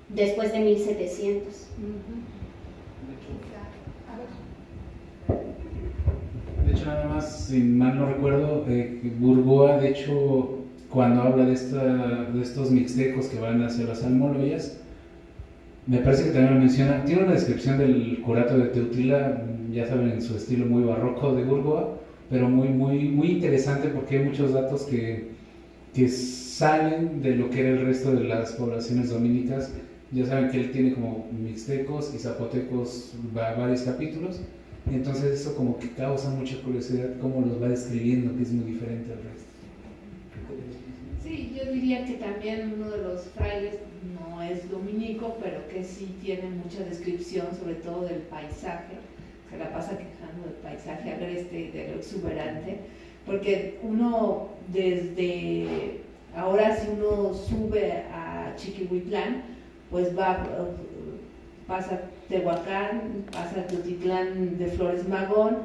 después de 1700. De hecho, nada más, si mal no recuerdo, Burgoa, de hecho, cuando habla de estos mixtecos que van hacia las Almoloyas, me parece que también lo menciona, tiene una descripción del curato de Teutila, ya saben, en su estilo muy barroco de Burgoa, pero muy, muy, muy interesante porque hay muchos datos que salen de lo que era el resto de las poblaciones dominicas. Ya saben que él tiene como mixtecos y zapotecos varios capítulos, y entonces eso como que causa mucha curiosidad cómo los va describiendo, que es muy diferente al resto. Sí, yo diría que también uno de los frailes no es dominico, pero que sí tiene mucha descripción, sobre todo del paisaje, se la pasa quejando del paisaje agreste y de lo exuberante, porque uno desde ahora, si uno sube a Chiquihuitlán, pues pasa Tehuacán, pasa Teotitlán de Flores Magón,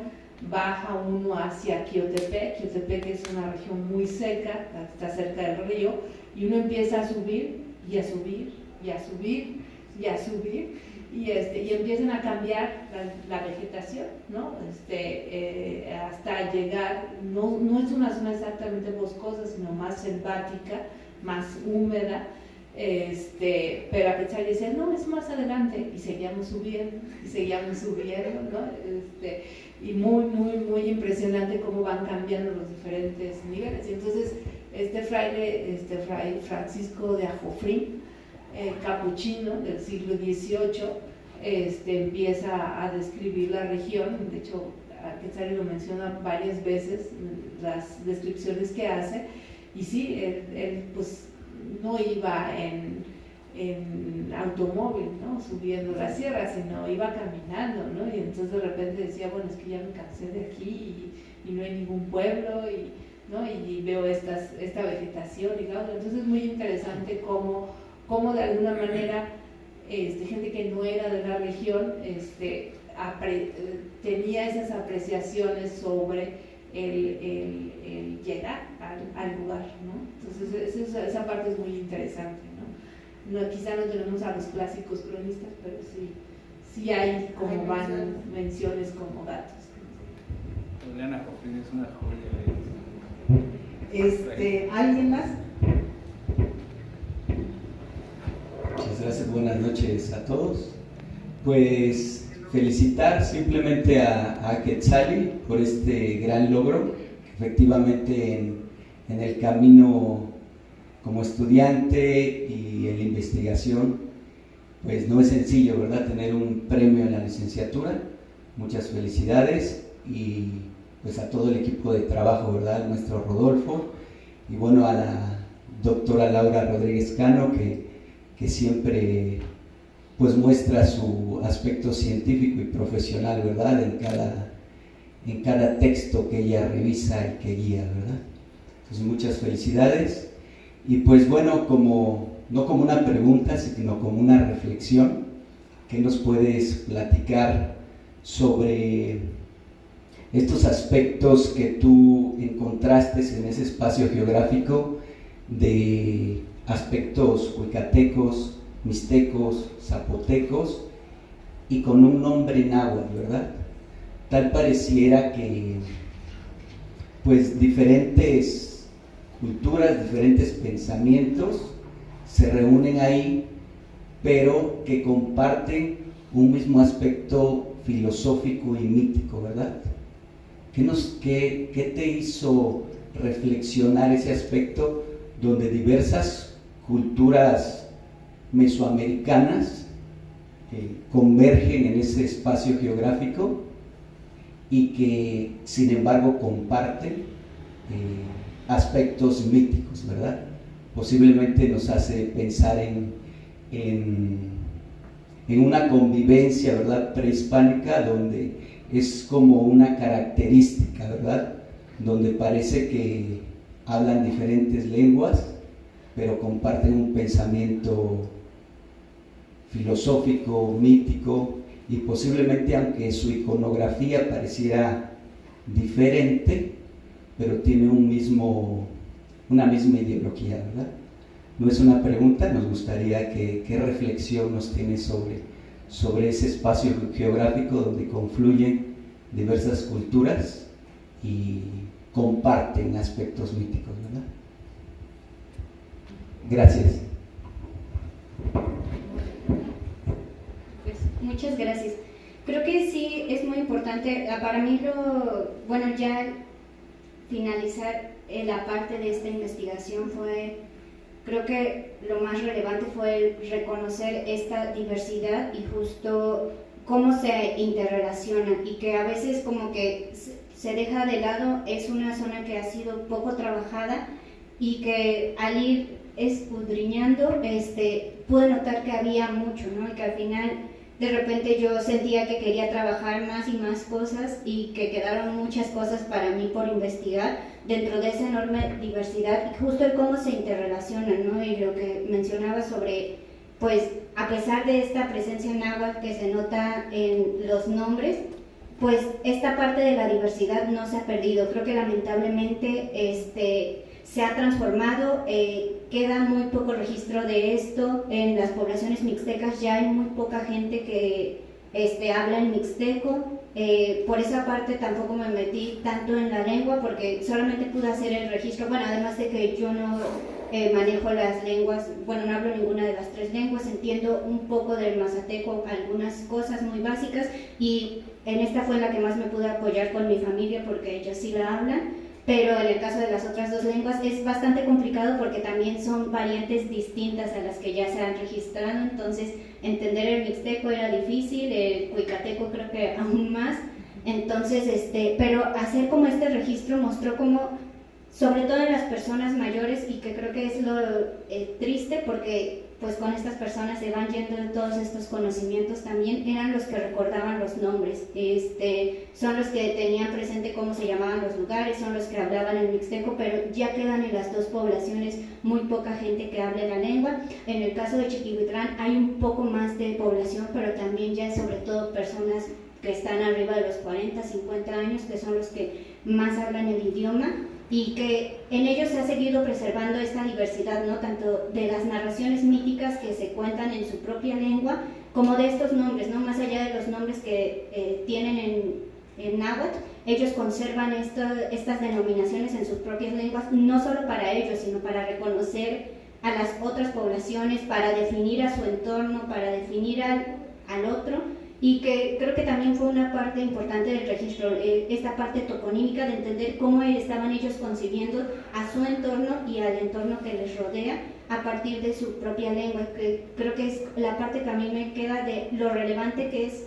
baja uno hacia Quiotepec, Quiotepec es una región muy seca, está cerca del río, y uno empieza a subir y a subir y a subir y a subir, y empiezan a cambiar la vegetación, ¿no? Hasta llegar, no es una zona exactamente boscosa, sino más selvática, más húmeda, pero a pesar de decir, no, es más adelante, y seguíamos subiendo, ¿no? Y muy, muy, muy impresionante cómo van cambiando los diferentes niveles. Y entonces, fray Francisco de Ajofrín, capuchino del siglo XVIII, empieza a describir la región. De hecho, Quetzali lo menciona varias veces, las descripciones que hace, y sí, él pues no iba en automóvil, ¿no? Subiendo la sierra, sino iba caminando, ¿no? Y entonces de repente decía, bueno, es que ya me cansé de aquí y no hay ningún pueblo, ¿no? Y veo esta vegetación, y claro, entonces es muy interesante cómo de alguna manera gente que no era de la región tenía esas apreciaciones sobre el llegar al lugar, ¿no? Entonces esa parte es muy interesante, ¿no? Quizá no tenemos a los clásicos cronistas, pero sí hay como van menciones como datos. Juliana Jofrín es una joya. ¿Alguien más? Muchas gracias, buenas noches a todos. Pues felicitar simplemente a Quetzali por este gran logro, que efectivamente en el camino como estudiante y en la investigación, pues no es sencillo, ¿verdad?, tener un premio en la licenciatura. Muchas felicidades, y pues a todo el equipo de trabajo, ¿verdad?, nuestro Rodolfo, y bueno, a la doctora Laura Rodríguez Cano, que siempre pues muestra su aspecto científico y profesional, ¿verdad?, en cada texto que ella revisa y que guía, ¿verdad? Entonces, muchas felicidades. Y pues bueno, no como una pregunta, sino como una reflexión, ¿qué nos puedes platicar sobre estos aspectos que tú encontraste en ese espacio geográfico de aspectos huicatecos, mixtecos, zapotecos, y con un nombre náhuatl, ¿verdad? Tal pareciera que pues diferentes culturas, diferentes pensamientos se reúnen ahí, pero que comparten un mismo aspecto filosófico y mítico, ¿verdad? ¿Qué te hizo reflexionar ese aspecto donde diversas culturas mesoamericanas convergen en ese espacio geográfico y que sin embargo comparten aspectos míticos, ¿verdad? Posiblemente nos hace pensar en una convivencia, ¿verdad?, prehispánica, donde es como una característica, ¿verdad?, donde parece que hablan diferentes lenguas, pero comparten un pensamiento filosófico, mítico, y posiblemente, aunque su iconografía pareciera diferente, pero tiene una misma ideología, ¿verdad? No es una pregunta, nos gustaría qué reflexión nos tiene sobre ese espacio geográfico donde confluyen diversas culturas y comparten aspectos míticos, ¿verdad? Gracias. Pues, muchas gracias. Creo que sí es muy importante, para mí ya finalizar la parte de esta investigación creo que lo más relevante fue el reconocer esta diversidad y justo cómo se interrelacionan, y que a veces como que se deja de lado. Es una zona que ha sido poco trabajada y que al ir escudriñando pude notar que había mucho, ¿no? Y que al final de repente yo sentía que quería trabajar más y más cosas, y que quedaron muchas cosas para mí por investigar dentro de esa enorme diversidad, y justo el cómo se interrelacionan, ¿no? Y lo que mencionaba sobre, pues a pesar de esta presencia náhuatl que se nota en los nombres, pues esta parte de la diversidad no se ha perdido. Creo que lamentablemente se ha transformado, queda muy poco registro de esto. En las poblaciones mixtecas ya hay muy poca gente que habla en mixteco. Por esa parte tampoco me metí tanto en la lengua, porque solamente pude hacer el registro, bueno, además de que yo no manejo las lenguas, bueno, no hablo ninguna de las tres lenguas, entiendo un poco del mazateco, algunas cosas muy básicas, y en esta fue la que más me pude apoyar con mi familia porque ellos sí la hablan. Pero en el caso de las otras dos lenguas es bastante complicado porque también son variantes distintas a las que ya se han registrado, entonces entender el mixteco era difícil, el cuicateco creo que aún más. Entonces, pero hacer como este registro mostró como, sobre todo en las personas mayores, y que creo que es lo triste, porque pues con estas personas se van yendo de todos estos conocimientos también, eran los que recordaban los nombres, son los que tenían presente cómo se llamaban los lugares, son los que hablaban el mixteco, pero ya quedan en las dos poblaciones muy poca gente que hable la lengua. En el caso de Chiquihuitlán hay un poco más de población, pero también ya sobre todo personas que están arriba de los 40, 50 años, que son los que más hablan el idioma, y que en ellos se ha seguido preservando esta diversidad, ¿no? Tanto de las narraciones míticas que se cuentan en su propia lengua, como de estos nombres, ¿no? Más allá de los nombres que tienen en náhuatl, ellos conservan estas denominaciones en sus propias lenguas, no solo para ellos, sino para reconocer a las otras poblaciones, para definir a su entorno, para definir al otro. Y que creo que también fue una parte importante del registro, esta parte toponímica de entender cómo estaban ellos concibiendo a su entorno y al entorno que les rodea a partir de su propia lengua, que creo que es la parte que a mí me queda de lo relevante que es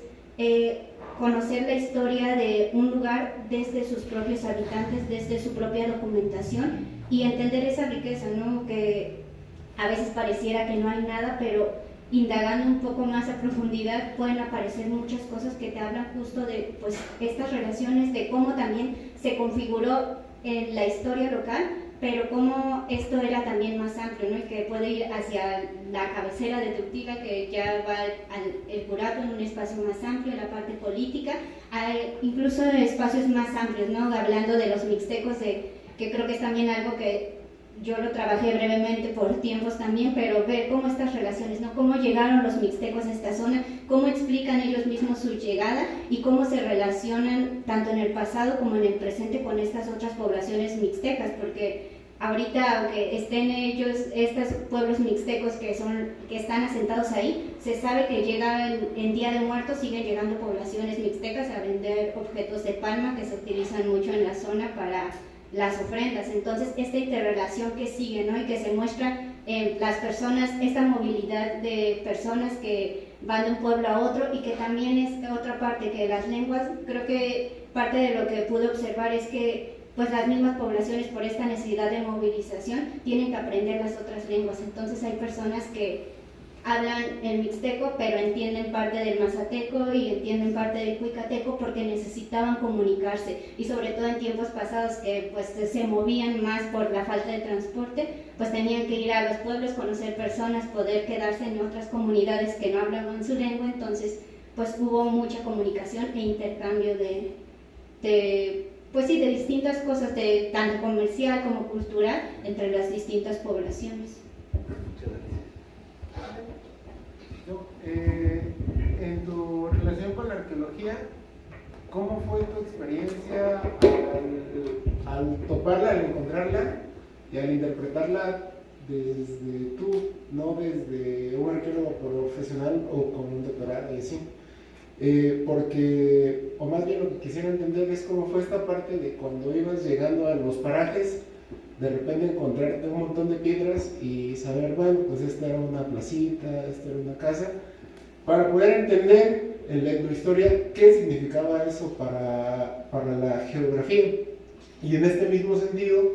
conocer la historia de un lugar desde sus propios habitantes, desde su propia documentación, y entender esa riqueza, ¿no? Que a veces pareciera que no hay nada, pero indagando un poco más a profundidad pueden aparecer muchas cosas que te hablan justo de pues estas relaciones, de cómo también se configuró en la historia local, pero cómo esto era también más amplio, ¿no? Y que puede ir hacia la cabecera de Tuctiga, que ya va el curato en un espacio más amplio, en la parte política, hay incluso espacios más amplios, ¿no? Hablando de los mixtecos, que creo que es también algo que yo lo trabajé brevemente por tiempos también, pero ver cómo estas relaciones, ¿no? Cómo llegaron los mixtecos a esta zona, cómo explican ellos mismos su llegada y cómo se relacionan tanto en el pasado como en el presente con estas otras poblaciones mixtecas, porque ahorita, aunque estén ellos, estos pueblos mixtecos que están asentados ahí, se sabe que llegan en Día de Muertos, siguen llegando poblaciones mixtecas a vender objetos de palma que se utilizan mucho en la zona para las ofrendas. Entonces, esta interrelación que sigue, ¿no? Y que se muestra en las personas, esta movilidad de personas que van de un pueblo a otro, y que también es otra parte, que las lenguas, creo que parte de lo que pude observar es que pues las mismas poblaciones, por esta necesidad de movilización, tienen que aprender las otras lenguas. Entonces hay personas que hablan el mixteco, pero entienden parte del mazateco y entienden parte del cuicateco porque necesitaban comunicarse, y sobre todo en tiempos pasados que pues se movían más por la falta de transporte, pues tenían que ir a los pueblos, conocer personas, poder quedarse en otras comunidades que no hablaban su lengua. Entonces pues hubo mucha comunicación e intercambio de distintas cosas, tanto comercial como cultural, entre las distintas poblaciones. En tu relación con la arqueología, ¿cómo fue tu experiencia al toparla, al encontrarla y al interpretarla desde tú, no desde un arqueólogo profesional o con un doctorado y así? Porque, o más bien lo que quisiera entender es cómo fue esta parte de cuando ibas llegando a los parajes, de repente encontrarte un montón de piedras y saber, bueno, pues esta era una placita, esta era una casa, para poder entender en la etnohistoria qué significaba eso para la geografía. Y en este mismo sentido,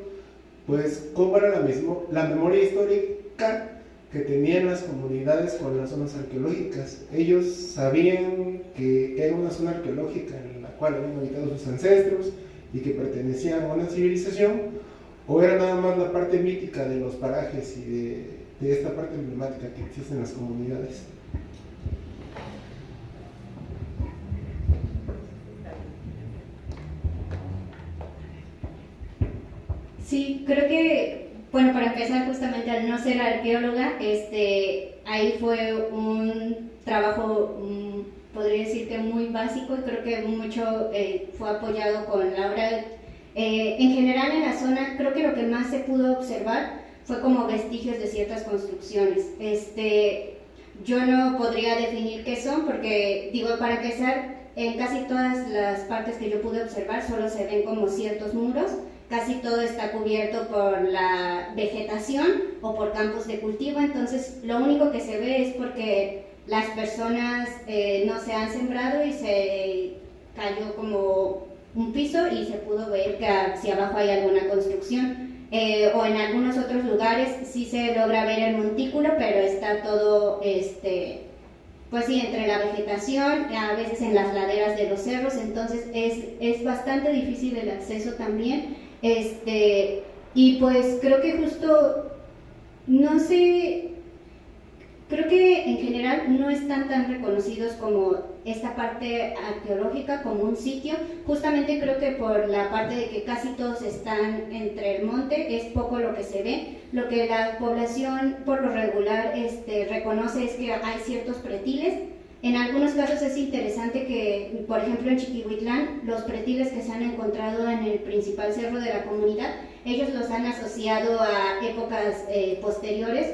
pues cómo era la memoria histórica que tenían las comunidades con las zonas arqueológicas. Ellos sabían que era una zona arqueológica en la cual habían habitado sus ancestros y que pertenecían a una civilización, o era nada más la parte mítica de los parajes y de esta parte emblemática que existe en las comunidades. Sí, creo que, bueno, para empezar, justamente al no ser arqueóloga, ahí fue un trabajo, podría decir que muy básico, y creo que mucho fue apoyado con Laura. En general en la zona, creo que lo que más se pudo observar fue como vestigios de ciertas construcciones. Yo no podría definir qué son, porque, digo, para empezar, en casi todas las partes que yo pude observar solo se ven como ciertos muros. Casi todo está cubierto por la vegetación o por campos de cultivo. Entonces lo único que se ve es porque las personas no se han sembrado y se cayó como un piso y se pudo ver que hacia abajo hay alguna construcción. O en algunos otros lugares sí se logra ver el montículo, pero está todo, pues sí, entre la vegetación, a veces en las laderas de los cerros. Entonces es bastante difícil el acceso también. Y pues creo que justo, no sé, creo que en general no están tan reconocidos como esta parte arqueológica como un sitio. Justamente creo que por la parte de que casi todos están entre el monte, es poco lo que se ve. Lo que la población por lo regular reconoce es que hay ciertos pretiles. En algunos casos es interesante que, por ejemplo, en Chiquihuitlán, los pretiles que se han encontrado en el principal cerro de la comunidad, ellos los han asociado a épocas posteriores,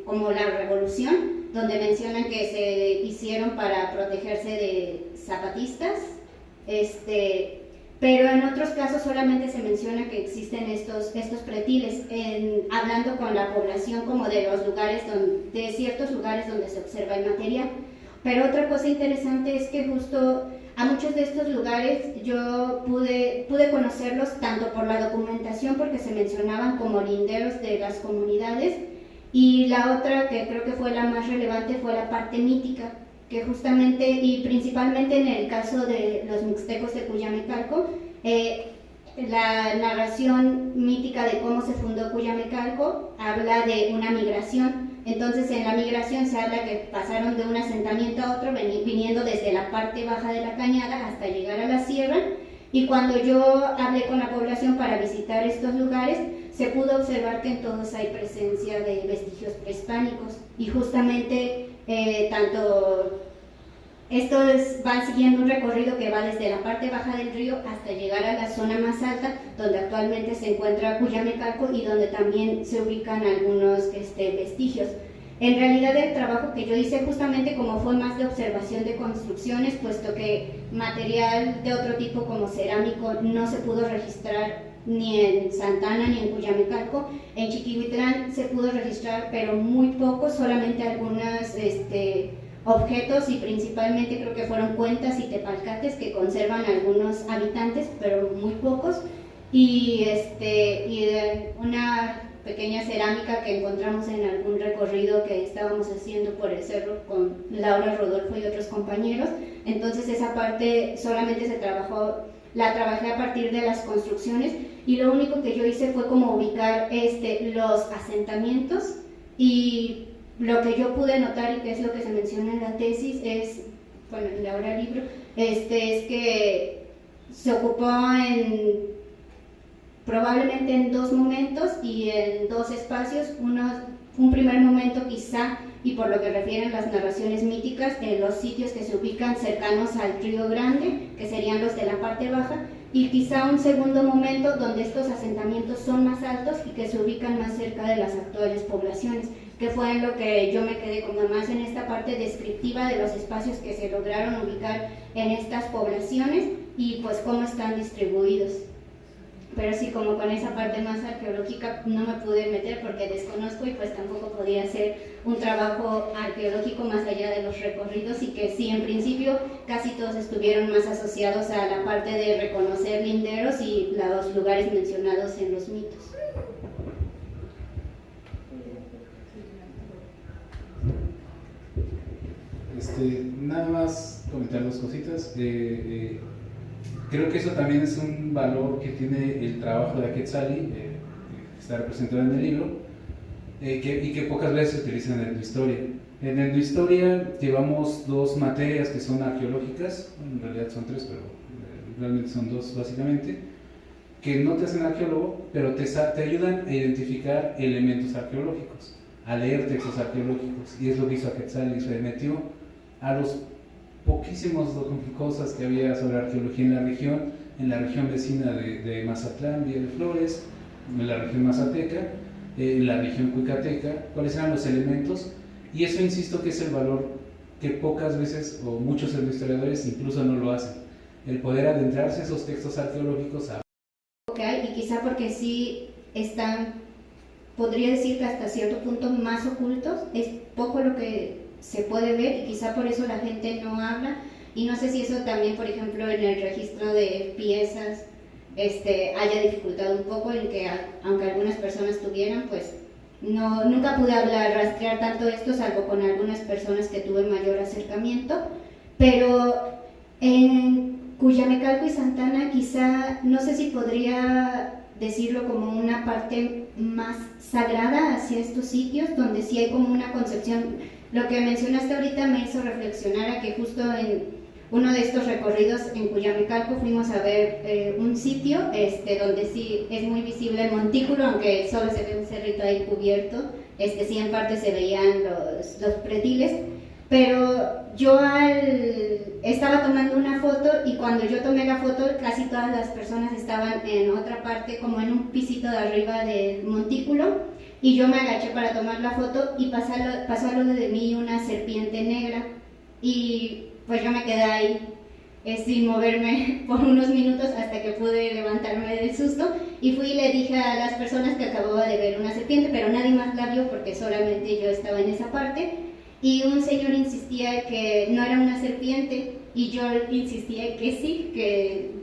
como la Revolución, donde mencionan que se hicieron para protegerse de zapatistas, pero en otros casos solamente se menciona que existen estos pretiles, hablando con la población como de los lugares, de ciertos lugares donde se observa el material. Pero otra cosa interesante es que justo a muchos de estos lugares yo pude conocerlos tanto por la documentación, porque se mencionaban como linderos de las comunidades, y la otra que creo que fue la más relevante fue la parte mítica, que justamente y principalmente en el caso de los mixtecos de Cuyamecalco, la narración mítica de cómo se fundó Cuyamecalco habla de una migración. Entonces en la migración se habla que pasaron de un asentamiento a otro, viniendo desde la parte baja de la cañada hasta llegar a la sierra, y cuando yo hablé con la población para visitar estos lugares, se pudo observar que en todos hay presencia de vestigios prehispánicos, y justamente tanto van siguiendo un recorrido que va desde la parte baja del río hasta llegar a la zona más alta, donde actualmente se encuentra Cuyamecalco y donde también se ubican algunos vestigios. En realidad el trabajo que yo hice justamente como fue más de observación de construcciones, puesto que material de otro tipo como cerámico no se pudo registrar ni en Santa Ana ni en Cuyamecalco. En Chiquihuitlán se pudo registrar, pero muy poco, solamente algunos objetos, y principalmente creo que fueron cuentas y tepalcates que conservan algunos habitantes, pero muy pocos, y una pequeña cerámica que encontramos en algún recorrido que estábamos haciendo por el cerro con Laura, Rodolfo y otros compañeros. Entonces esa parte solamente la trabajé a partir de las construcciones, y lo único que yo hice fue como ubicar los asentamientos, y lo que yo pude notar, y que es lo que se menciona en la tesis, en ahora libro, es que se ocupó probablemente en dos momentos y en dos espacios. Un primer momento quizá, y por lo que refieren las narraciones míticas, en los sitios que se ubican cercanos al Río Grande, que serían los de la parte baja, y quizá un segundo momento donde estos asentamientos son más altos y que se ubican más cerca de las actuales poblaciones, que fue en lo que yo me quedé como más en esta parte descriptiva de los espacios que se lograron ubicar en estas poblaciones y pues cómo están distribuidos. Pero sí, como con esa parte más arqueológica no me pude meter porque desconozco, y pues tampoco podía hacer un trabajo arqueológico más allá de los recorridos, y que sí, en principio casi todos estuvieron más asociados a la parte de reconocer linderos y los lugares mencionados en los mitos. Nada más comentar dos cositas. Creo que eso también es un valor que tiene el trabajo de Aquetzali, que está representado en el libro, y que pocas veces se utilizan en Endohistoria. En Endohistoria llevamos dos materias que son arqueológicas, en realidad son tres, pero realmente son dos básicamente, que no te hacen arqueólogo, pero te ayudan a identificar elementos arqueológicos, a leer textos arqueológicos, y es lo que hizo Aquetzali, se metió a los poquísimas cosas que había sobre arqueología en la región vecina de Mazatlán, Villa de Flores, en la región mazateca, en la región cuicateca, cuáles eran los elementos, y eso insisto que es el valor que pocas veces, o muchos historiadores incluso no lo hacen, el poder adentrarse a esos textos arqueológicos. Y quizá porque sí están, podría decir que hasta cierto punto más ocultos, es poco lo que se puede ver, y quizá por eso la gente no habla, y no sé si eso también, por ejemplo, en el registro de piezas haya dificultado un poco en que, aunque algunas personas tuvieran, pues nunca pude rastrear tanto esto, salvo con algunas personas que tuve mayor acercamiento. Pero en Cuyamecalco y Santa Ana quizá, no sé si podría decirlo como una parte más sagrada hacia estos sitios, donde sí hay como una concepción. Lo que mencionaste ahorita me hizo reflexionar a que justo en uno de estos recorridos en Cuyamecalco fuimos a ver un sitio donde sí es muy visible el montículo, aunque solo se ve un cerrito ahí cubierto, sí en parte se veían los pretiles, pero yo estaba tomando una foto, y cuando yo tomé la foto casi todas las personas estaban en otra parte, como en un pisito de arriba del montículo, y yo me agaché para tomar la foto y pasó al lado de mí una serpiente negra, y pues yo me quedé ahí sin moverme por unos minutos hasta que pude levantarme del susto, y fui y le dije a las personas que acababa de ver una serpiente, pero nadie más la vio porque solamente yo estaba en esa parte, y un señor insistía que no era una serpiente, y yo insistía que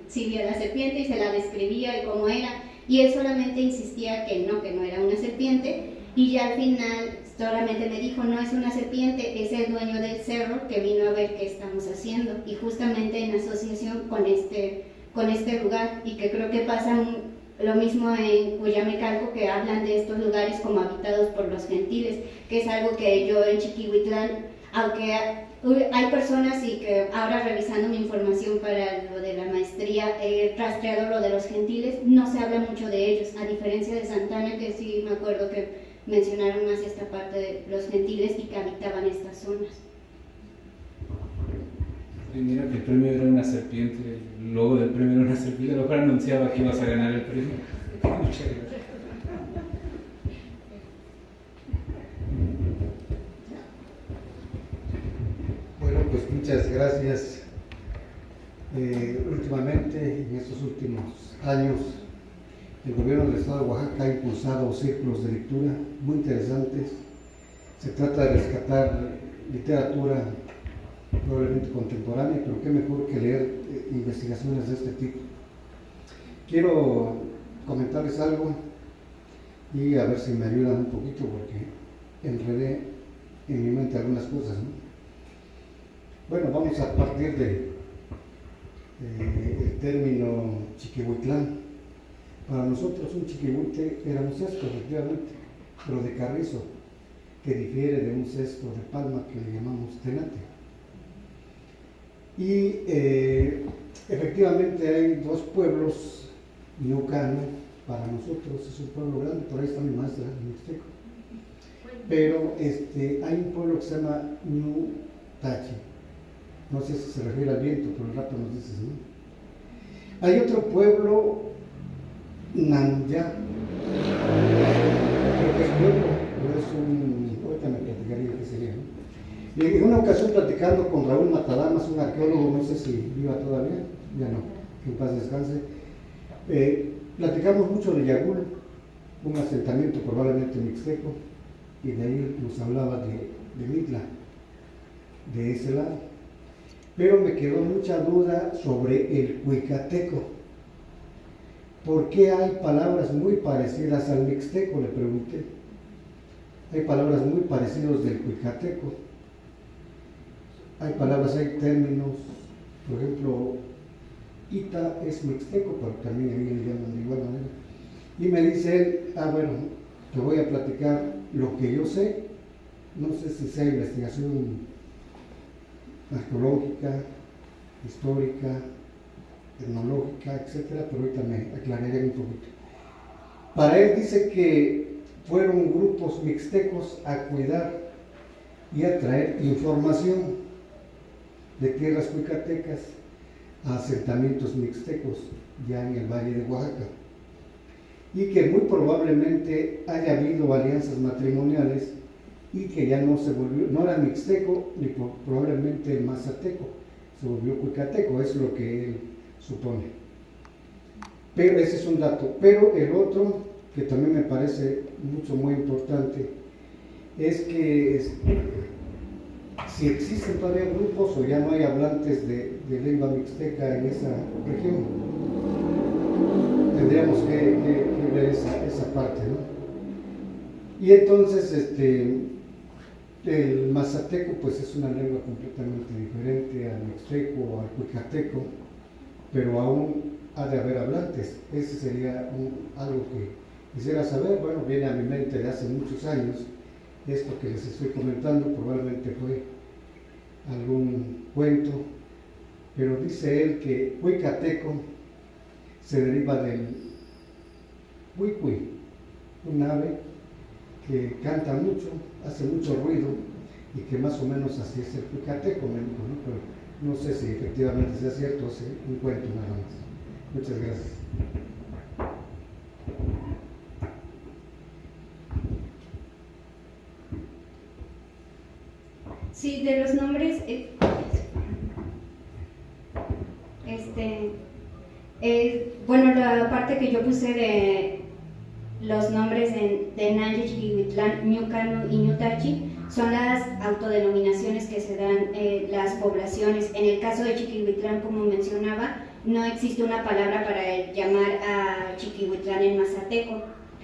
sí vio la serpiente y se la describía y cómo era, y él solamente insistía que no era una serpiente, y ya al final solamente me dijo, no es una serpiente, es el dueño del cerro que vino a ver qué estamos haciendo, y justamente en asociación con este lugar, y que creo que pasa lo mismo en Cuyamecalco, que hablan de estos lugares como habitados por los gentiles, que es algo que yo en Chiquihuitlán, aunque hay personas, y que ahora revisando mi información para lo de la maestría he rastreado lo de los gentiles, no se habla mucho de ellos, a diferencia de Santa Ana, que sí me acuerdo que mencionaron más esta parte de los gentiles y que habitaban estas zonas. Y mira que el premio era una serpiente, el logo del premio era una serpiente, a lo mejor anunciaba que ibas a ganar el premio. Muchas gracias. Bueno, pues muchas gracias. Últimamente, en estos últimos años, el gobierno del estado de Oaxaca ha impulsado círculos de lectura muy interesantes. Se trata de rescatar literatura probablemente contemporánea, pero qué mejor que leer investigaciones de este tipo. Quiero comentarles algo y a ver si me ayudan un poquito, porque enredé en mi mente algunas cosas, ¿no? Bueno, vamos a partir del término Chiquihuitlán. Para nosotros un chiquihuite era un cesto, efectivamente, pero de carrizo, que difiere de un cesto de palma que le llamamos tenate. Y efectivamente hay dos pueblos. Ñucano, para nosotros es un pueblo grande, por ahí está mi maestra, mixteco. Pero hay un pueblo que se llama Ñutachi. No sé si se refiere al viento, pero el rato nos dices, ¿no? Hay otro pueblo, Nanya. Creo que es pueblo, pero es un. Ahorita me platicaría qué sería, ¿no? Y en una ocasión platicando con Raúl Matadamas, un arqueólogo, no sé si viva todavía, ya no, que en paz descanse. Platicamos mucho de Yagul, un asentamiento probablemente mixteco, y de ahí nos hablaba de Mitla, de ese lado. Pero me quedó mucha duda sobre el cuicateco. ¿Por qué hay palabras muy parecidas al mixteco? Le pregunté. Hay palabras muy parecidas del cuicateco. Hay palabras, hay términos, por ejemplo, Ita es mixteco, pero también ahí le llaman de igual manera. Y me dice él, bueno, te voy a platicar lo que yo sé, no sé si sea investigación arqueológica, histórica, etnológica, etcétera, pero ahorita me aclararé un poquito. Para él dice que fueron grupos mixtecos a cuidar y a traer información de tierras cuicatecas a asentamientos mixtecos ya en el Valle de Oaxaca, y que muy probablemente haya habido alianzas matrimoniales y que ya no se volvió, no era mixteco ni probablemente mazateco, se volvió cuicateco, es lo que él supone. Pero ese es un dato. Pero el otro, que también me parece muy importante, es que si existen todavía grupos o ya no hay hablantes de lengua mixteca en esa región, tendríamos que ver esa parte, ¿no? Y entonces el mazateco pues es una lengua completamente diferente al mixteco o al cuicateco, pero aún ha de haber hablantes. Ese sería algo que quisiera saber. Bueno, viene a mi mente de hace muchos años. Esto que les estoy comentando probablemente fue algún cuento, pero dice él que cuicateco se deriva del cuicui, un ave que canta mucho, hace mucho ruido, y que más o menos así es el cuicateco, me dijo, ¿no? Pero no sé si efectivamente sea cierto, es un cuento nada más. Muchas gracias. Sí, de los nombres, bueno, la parte que yo puse de los nombres de Nanya, Chiquihuitlán, Ñucano y Ñutachi son las autodenominaciones que se dan las poblaciones. En el caso de Chiquihuitlán, como mencionaba, no existe una palabra para llamar a Chiquihuitlán en mazateco.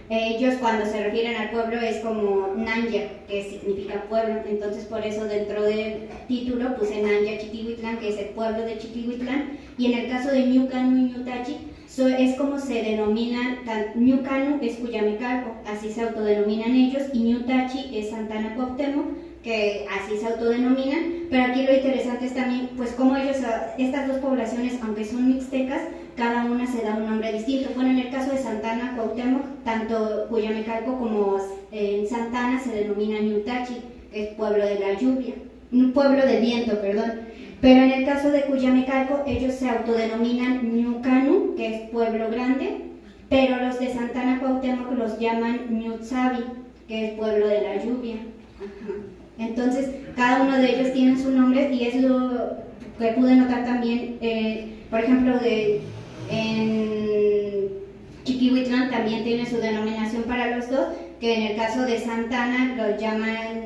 Ellos cuando se refieren al pueblo es como Nanya, que significa pueblo, entonces por eso dentro del título puse Nanya Chiquihuitlán, que es el pueblo de Chiquihuitlán, y en el caso de Ñucano y Ñutachi es como se denominan. Ñucano es Cuyamecalco, así se autodenominan ellos, y Ñutachi es Santana Cuauhtémoc, que así se autodenominan, pero aquí lo interesante es también, pues como ellos, estas dos poblaciones, aunque son mixtecas, cada una se da un nombre distinto. Bueno, en el caso de Santana Cuauhtémoc, tanto Cuyamecalco como en Santana se denomina Ñutachi, que es pueblo de la lluvia, un pueblo del viento, perdón. Pero en el caso de Cuyamecalco, ellos se autodenominan Ñucanu, que es pueblo grande, pero los de Santana Cuauhtémoc los llaman Ñutzavi, que es pueblo de la lluvia. Ajá. Entonces, cada uno de ellos tiene su nombre y es lo que pude notar también, por ejemplo, en Chiquihuitlán también tiene su denominación para los dos, que en el caso de Santana lo llaman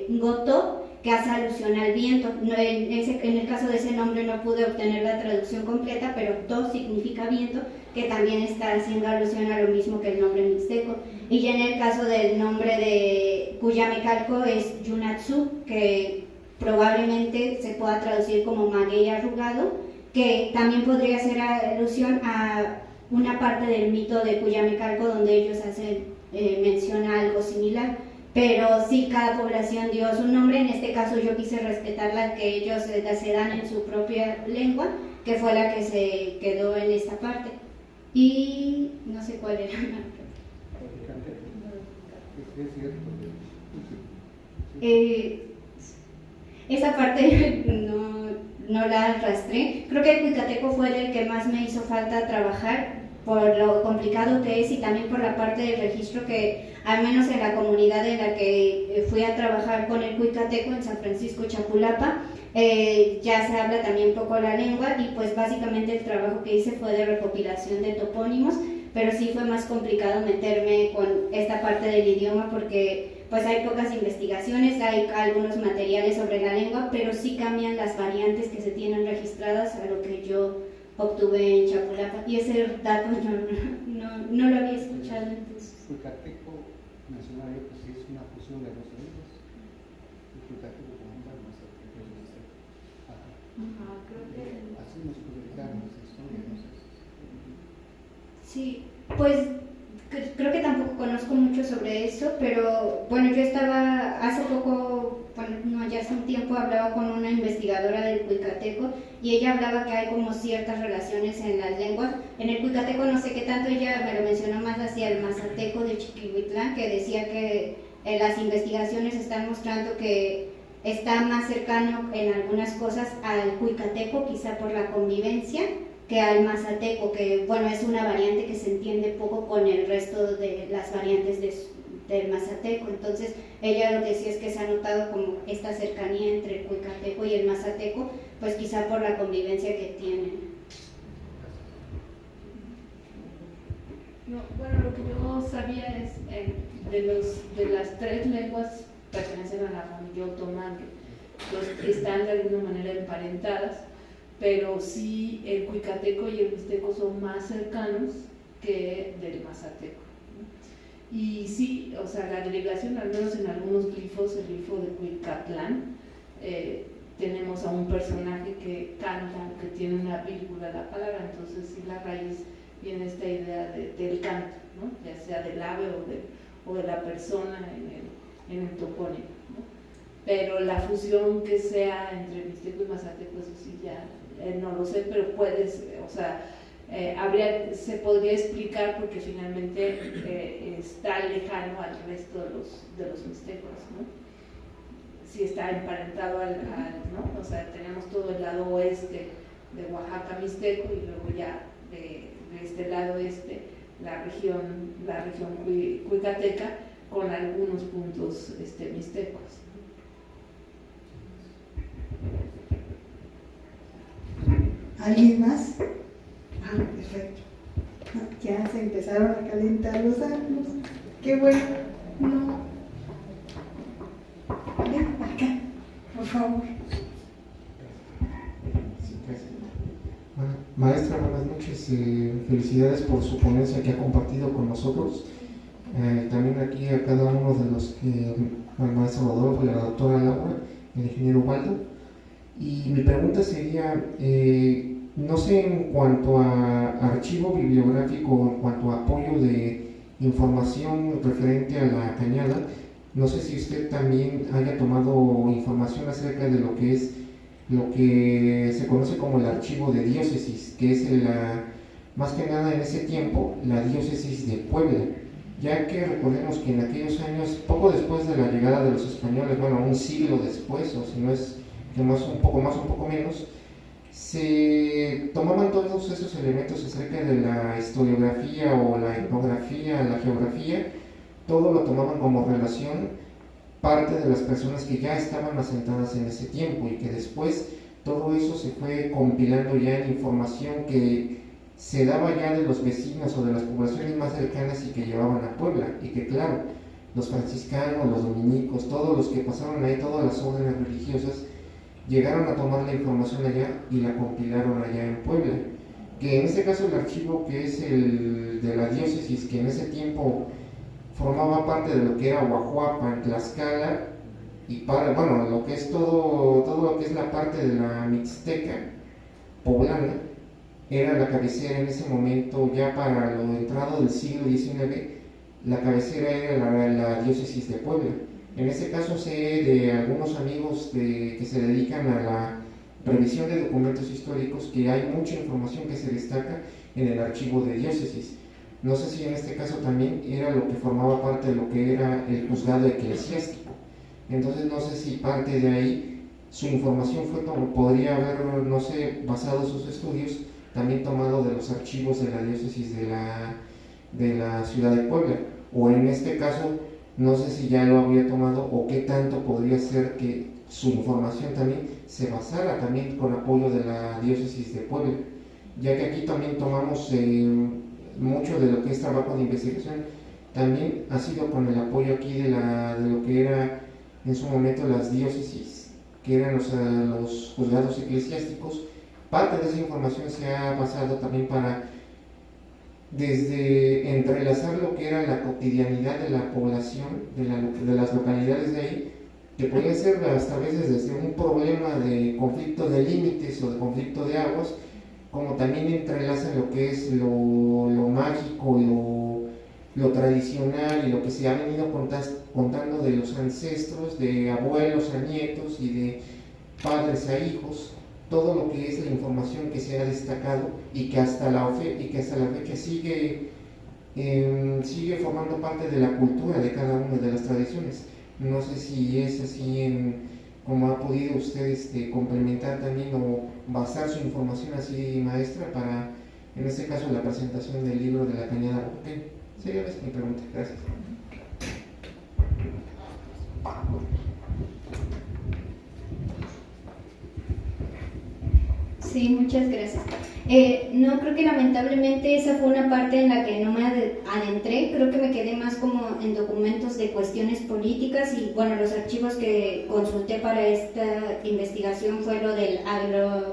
Ngotó, que hace alusión al viento. En el caso de ese nombre no pude obtener la traducción completa, pero To significa viento, que también está haciendo alusión a lo mismo que el nombre mixteco. Y ya en el caso del nombre de Cuyamecalco es Yunatsu, que probablemente se pueda traducir como maguey arrugado, que también podría hacer alusión a una parte del mito de Cuyamecalco donde ellos hacen mención a algo similar. Pero sí, cada población dio su nombre. En este caso yo quise respetar la que ellos se dan en su propia lengua, que fue la que se quedó en esta parte. Y no sé cuál era la esa parte no la arrastré. Creo que el cuicateco fue el que más me hizo falta trabajar, por lo complicado que es y también por la parte del registro que, al menos en la comunidad en la que fui a trabajar con el cuicateco, en San Francisco Chapulapa, ya se habla también poco la lengua y pues básicamente el trabajo que hice fue de recopilación de topónimos, pero sí fue más complicado meterme con esta parte del idioma porque pues hay pocas investigaciones, hay algunos materiales sobre la lengua, pero sí cambian las variantes que se tienen registradas a lo que yo obtuve en Chapulapa, y ese dato no lo había escuchado entonces. Cuicateco, mencionaba yo que sí es una fusión de dos lenguas, el Cuicateco como tal, no sé qué es este. Creo que así nos publicaron esa historia, no sé. Sí, pues creo que tampoco conozco mucho sobre eso, pero bueno, yo estaba hace poco, bueno, no, ya hace un tiempo hablaba con una investigadora del Cuicateco y ella hablaba que hay como ciertas relaciones en las lenguas. En el Cuicateco no sé qué tanto, ella me lo mencionó más hacia el Mazateco de Chiquihuitlán, que decía que las investigaciones están mostrando que está más cercano en algunas cosas al Cuicateco, quizá por la convivencia, que al Mazateco, que bueno, es una variante que se entiende poco con el resto de las variantes del Mazateco. Entonces ella lo que decía es que se ha notado como esta cercanía entre el Cuicateco y el Mazateco, pues quizá por la convivencia que tienen. No, bueno, lo que yo sabía es de las tres lenguas pertenecen a la familia otomán, que están de alguna manera emparentadas, pero sí el cuicateco y el mixteco son más cercanos que del mazateco, ¿no? Y sí, o sea, la derivación, al menos en algunos glifos, el glifo de Cuicatlán, tenemos a un personaje que canta, que tiene una vírgula la palabra, entonces sí la raíz viene esta idea del canto, ¿no? Ya sea del ave o de la persona en el topónimo, ¿no? Pero la fusión que sea entre mixteco y mazateco, eso sí ya no lo sé, pero puedes, o sea, se podría explicar porque finalmente está lejano al resto de los mixtecos, ¿no? Si está emparentado ¿no? O sea, tenemos todo el lado oeste de Oaxaca mixteco y luego ya de este lado este la región cuicateca con algunos puntos mixtecos. ¿Alguien más? Perfecto. Ya se empezaron a calentar los ánimos. Qué bueno. No. Ven acá, por favor. Bueno, maestra, buenas noches. Felicidades por su ponencia que ha compartido con nosotros. También aquí a cada uno de los que, al maestro Rodolfo y a la doctora Laura, el ingeniero Waldo. Y mi pregunta sería, no sé, en cuanto a archivo bibliográfico, en cuanto a apoyo de información referente a la cañada, no sé si usted también haya tomado información acerca de lo que se conoce como el archivo de diócesis, que es más que nada en ese tiempo la diócesis de Puebla, ya que recordemos que en aquellos años, poco después de la llegada de los españoles, bueno, un siglo después, o si no es que más un poco menos, se tomaban todos esos elementos acerca de la historiografía o la etnografía, la geografía, todo lo tomaban como relación parte de las personas que ya estaban asentadas en ese tiempo y que después todo eso se fue compilando ya en información que se daba ya de los vecinos o de las poblaciones más cercanas y que llevaban a Puebla, y que claro, los franciscanos, los dominicos, todos los que pasaron ahí, todas las órdenes religiosas, llegaron a tomar la información allá y la compilaron allá en Puebla, que en este caso el archivo que es el de la diócesis, que en ese tiempo formaba parte de lo que era Huajuapan, Tlaxcala, y bueno, lo que es todo lo que es la parte de la Mixteca poblana, era la cabecera en ese momento, ya para lo entrado del siglo XIX, la cabecera era la diócesis de Puebla. En este caso sé de algunos amigos que se dedican a la revisión de documentos históricos que hay mucha información que se destaca en el archivo de diócesis. No sé si en este caso también era lo que formaba parte de lo que era el juzgado eclesiástico. Entonces no sé si parte de ahí su información podría haber, no sé, basado sus estudios también tomado de los archivos de la diócesis de la ciudad de Puebla, o en este caso no sé si ya lo había tomado o qué tanto podría ser que su información también se basara también con apoyo de la diócesis de Puebla, ya que aquí también tomamos mucho de lo que es trabajo de investigación, también ha sido con el apoyo aquí de lo que era en su momento las diócesis, que eran los juzgados eclesiásticos. Parte de esa información se ha basado también para desde entrelazar lo que era la cotidianidad de la población, de las localidades de ahí, que podía ser hasta a veces desde un problema de conflicto de límites o de conflicto de aguas, como también entrelaza lo que es lo mágico, lo tradicional y lo que se ha venido contando de los ancestros, de abuelos a nietos y de padres a hijos, todo lo que es la información que se ha destacado y que hasta la fecha sigue formando parte de la cultura de cada una de las tradiciones. No sé si es así como ha podido usted complementar también o basar su información así, maestra, para, en este caso, la presentación del libro de la Cañada Huajuapan. Sería esa mi pregunta. Gracias. Sí, muchas gracias. No, creo que lamentablemente esa fue una parte en la que no me adentré, creo que me quedé más como en documentos de cuestiones políticas y bueno, los archivos que consulté para esta investigación fue lo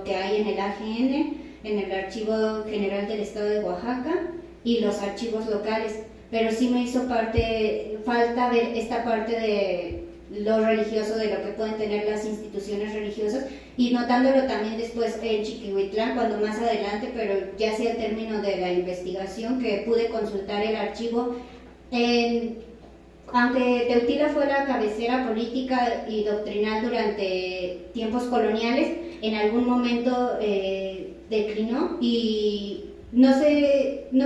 que hay en el AGN, en el Archivo General del Estado de Oaxaca y los archivos locales, pero sí me hizo falta ver esta parte de lo religioso, de lo que pueden tener las instituciones religiosas y notándolo también después en Chiquihuitlán, cuando más adelante, pero ya hacia el término de la investigación que pude consultar el archivo. Aunque Teutila fue la cabecera política y doctrinal durante tiempos coloniales, en algún momento declinó y no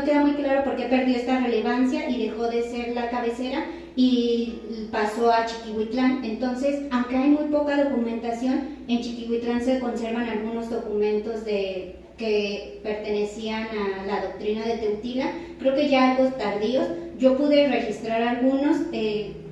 queda muy claro por qué perdió esta relevancia y dejó de ser la cabecera y pasó a Chiquihuitlán. Entonces, aunque hay muy poca documentación, en Chiquihuitlán se conservan algunos documentos que pertenecían a la doctrina de Teutila, creo que ya algo tardíos. Yo pude registrar algunos,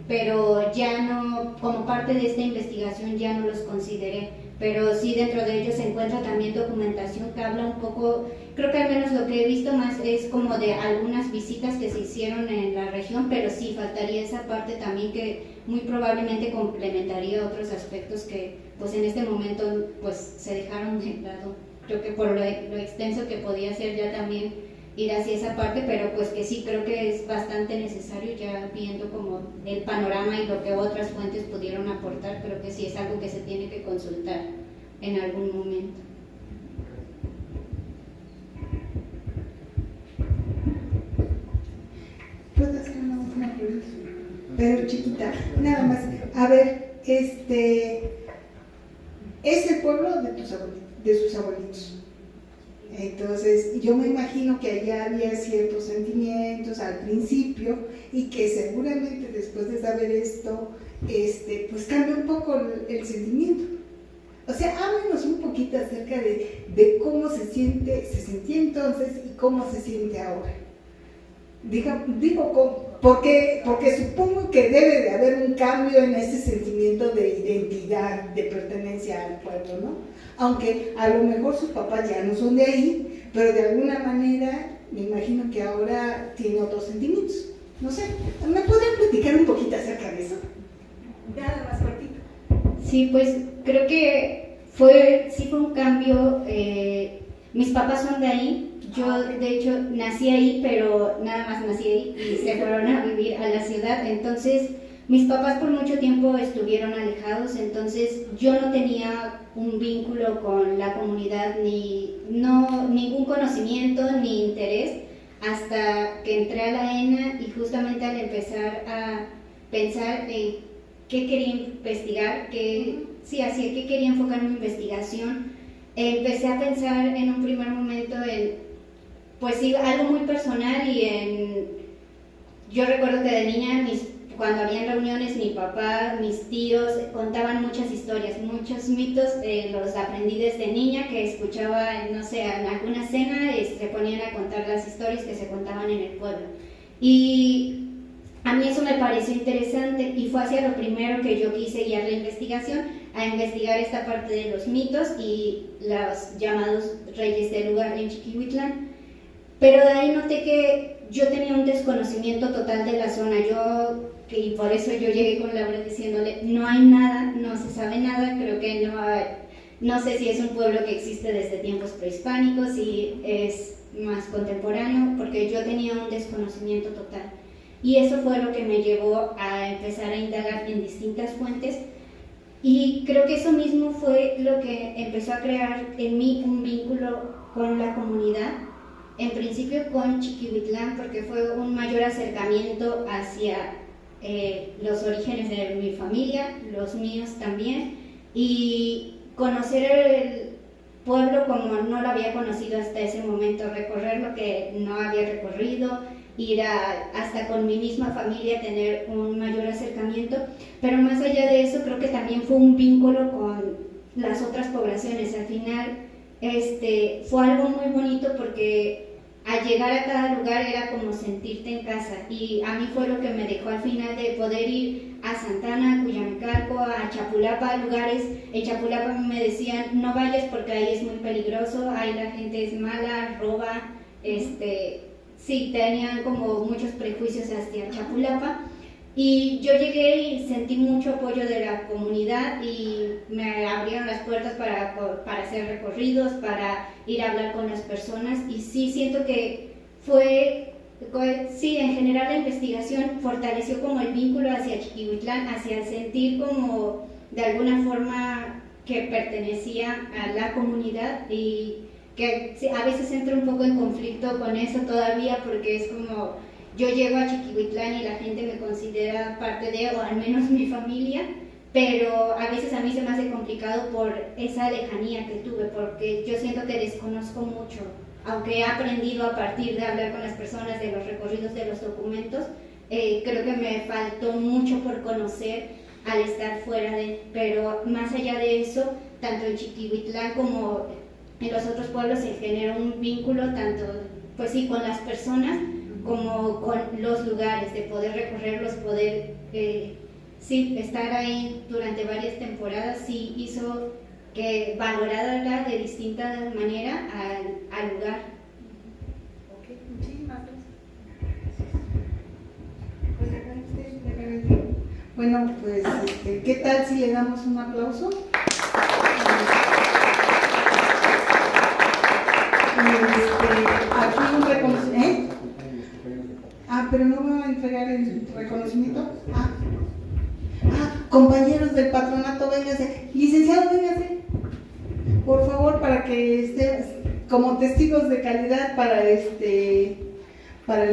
pero ya no, como parte de esta investigación ya no los consideré, pero sí dentro de ellos se encuentra también documentación que habla un poco, creo que al menos lo que he visto más es como de algunas visitas que se hicieron en la región, pero sí faltaría esa parte también que muy probablemente complementaría otros aspectos que pues en este momento pues se dejaron de lado. Creo que por lo extenso que podía ser ya también ir hacia esa parte, pero pues que sí creo que es bastante necesario ya viendo como el panorama y lo que otras fuentes pudieron aportar, creo que sí es algo que se tiene que consultar en algún momento. ¿Puedo hacer una última pregunta? Pero chiquita, nada más. A ver, es el pueblo de sus abuelitos. Entonces, yo me imagino que allá había ciertos sentimientos al principio y que seguramente después de saber esto, pues cambia un poco el sentimiento. O sea, háblenos un poquito acerca de cómo se sentía entonces y cómo se siente ahora. Digo, porque supongo que debe de haber un cambio en ese sentimiento de identidad, de pertenencia al pueblo, ¿no? Aunque a lo mejor sus papás ya no son de ahí, pero de alguna manera me imagino que ahora tiene otros sentimientos. No sé, ¿me podrían platicar un poquito acerca de eso? Nada más cortito. Sí, pues creo que sí fue un cambio. Mis papás son de ahí. Yo, de hecho, nací ahí, pero nada más nací ahí y se fueron a vivir a la ciudad. Entonces, mis papás por mucho tiempo estuvieron alejados, entonces yo no tenía un vínculo con la comunidad, ningún conocimiento ni interés, hasta que entré a la ENA y justamente al empezar a pensar en qué quería investigar, qué quería enfocar mi investigación, empecé a pensar en un primer momento en, pues sí, algo muy personal yo recuerdo que de niña, cuando habían reuniones, mi papá, mis tíos contaban muchas historias, muchos mitos, los aprendí desde niña, que escuchaba, no sé, en alguna cena se ponían a contar las historias que se contaban en el pueblo. Y a mí eso me pareció interesante y fue hacia lo primero que yo quise guiar la investigación, a investigar esta parte de los mitos y los llamados reyes del lugar en Chiquihuitlán. Pero de ahí noté que yo tenía un desconocimiento total de la zona, y por eso yo llegué con Laura diciéndole, no hay nada, no se sabe nada, creo que no sé si es un pueblo que existe desde tiempos prehispánicos, si es más contemporáneo, porque yo tenía un desconocimiento total. Y eso fue lo que me llevó a empezar a indagar en distintas fuentes, y creo que eso mismo fue lo que empezó a crear en mí un vínculo con la comunidad, en principio con Chiquihuitlán, porque fue un mayor acercamiento hacia los orígenes de mi familia, los míos también, y conocer el pueblo como no lo había conocido hasta ese momento, recorrer lo que no había recorrido, ir hasta con mi misma familia, tener un mayor acercamiento, pero más allá de eso creo que también fue un vínculo con las otras poblaciones. Al final fue algo muy bonito porque al llegar a cada lugar era como sentirte en casa, y a mí fue lo que me dejó al final de poder ir a Santana, a Cuyamecalco, a Chapulapa, lugares. En Chapulapa me decían no vayas porque ahí es muy peligroso, ahí la gente es mala, roba, sí, tenían como muchos prejuicios hacia Chapulapa, y yo llegué y sentí mucho apoyo de la comunidad y me abrieron las puertas para hacer recorridos, para ir a hablar con las personas, y sí siento que en general la investigación fortaleció como el vínculo hacia Chiquihuitlán, hacia el sentir como de alguna forma que pertenecía a la comunidad, y que a veces entro un poco en conflicto con eso todavía, porque es como yo llego a Chiquihuitlán y la gente me considera parte de, o al menos mi familia, pero a veces a mí se me hace complicado por esa lejanía que tuve, porque yo siento que desconozco mucho, aunque he aprendido a partir de hablar con las personas, de los recorridos, de los documentos, creo que me faltó mucho por conocer al estar fuera pero más allá de eso, tanto en Chiquihuitlán como en los otros pueblos se genera un vínculo tanto, pues sí, con las personas como con los lugares, de poder recorrerlos, poder estar ahí durante varias temporadas, sí hizo que valorara de distinta manera al lugar. Ok, muchísimas gracias. Bueno, pues, ¿qué tal si le damos un aplauso? Aquí un reconocimiento. Pero no me va a entregar el reconocimiento. Compañeros del patronato, véngase. Licenciado, véngase. Por favor, para que estén como testigos de calidad para la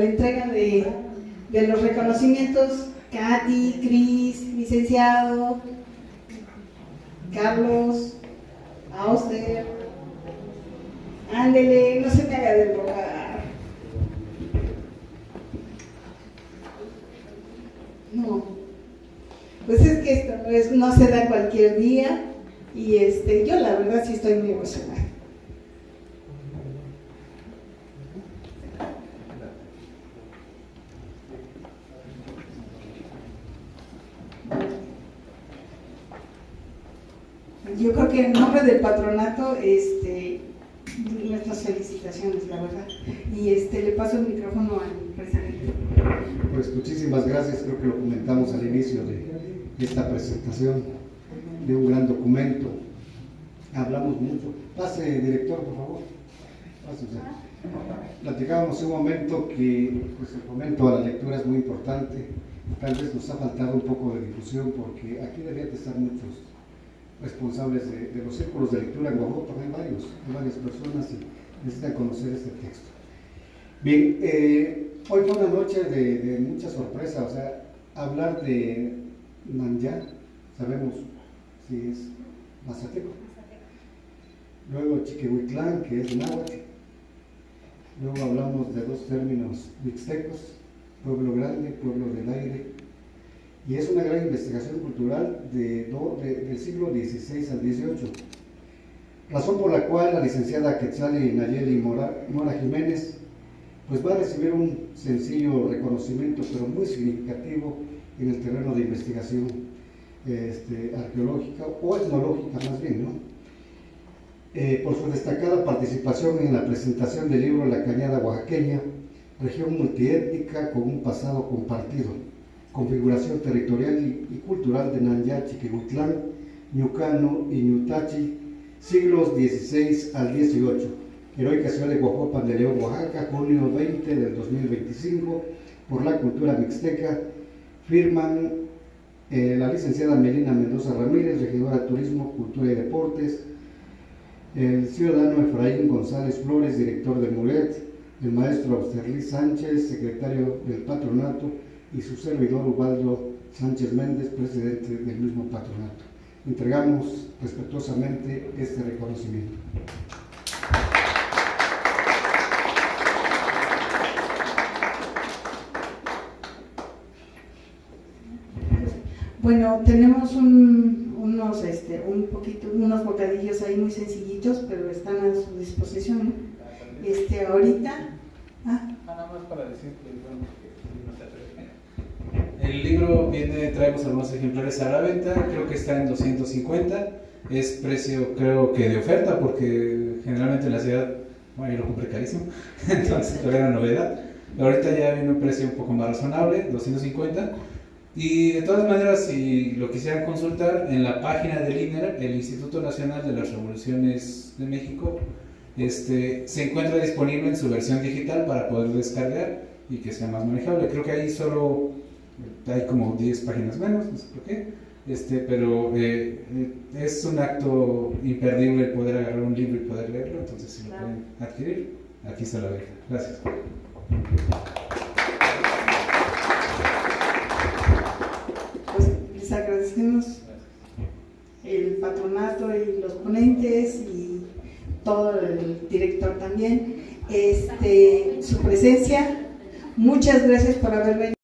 entrega de los reconocimientos. Katy, Cris, licenciado, Carlos, Auster. Ándele, no se me haga del rogar. No, pues es que esto no se da cualquier día, Y yo la verdad sí estoy muy emocionada. Yo creo que en nombre del patronato, nuestras felicitaciones, la verdad. Y le paso el micrófono al presidente. Pues muchísimas gracias, creo que lo comentamos al inicio de esta presentación de un gran documento. Hablamos mucho. Pase, director, por favor. Pase ya. Platicábamos un momento que pues, el fomento a la lectura es muy importante. Tal vez nos ha faltado un poco de difusión porque aquí deberían de estar muchos responsables de los círculos de lectura en Guajuapan. Hay varias personas y necesitan conocer este texto. Bien, hoy fue una noche de mucha sorpresa, o sea, hablar de Nanyá, sabemos si es mazateco, luego Chiquihuitlán, que es náhuatl, luego hablamos de dos términos mixtecos, pueblo grande, pueblo del aire, y es una gran investigación cultural del siglo XVI al XVIII, razón por la cual la licenciada Quetzali Nayeli Mora Jiménez pues va a recibir un sencillo reconocimiento, pero muy significativo en el terreno de investigación arqueológica o etnológica más bien, ¿no? Por su destacada participación en la presentación del libro La Cañada Oaxaqueña, región multiétnica con un pasado compartido, configuración territorial y cultural de Nanyá, Chiquihuitlán, Ñucano y Ñutachi, siglos XVI al XVIII, heroica ciudad de Guajuapan de León, Oaxaca, junio 20 del 2025, por la cultura mixteca. Firman la licenciada Melina Mendoza Ramírez, regidora de Turismo, Cultura y Deportes, el ciudadano Efraín González Flores, director de MURET, el maestro Austerlitz Sánchez, secretario del patronato, y su servidor Ubaldo Sánchez Méndez, presidente del mismo patronato. Entregamos respetuosamente este reconocimiento. Bueno, tenemos unos bocadillos ahí muy sencillitos, pero están a su disposición, ¿no? Ahorita. Nada más para decir que bueno, el libro traemos algunos ejemplares a la venta, creo que está en 250, es precio creo que de oferta porque generalmente en la ciudad, bueno, yo lo compré carísimo, entonces todavía era novedad, pero ahorita ya viene un precio un poco más razonable, 250, y de todas maneras si lo quisieran consultar en la página del INER, el Instituto Nacional de las Revoluciones de México, se encuentra disponible en su versión digital para poder descargar y que sea más manejable. Creo que ahí solo hay como 10 páginas menos, no sé por qué, pero es un acto imperdible el poder agarrar un libro y poder leerlo, entonces si lo pueden adquirir, aquí está la venta. Gracias. Pues les agradecemos el patronato y los ponentes y todo el director también, su presencia. Muchas gracias por haber venido.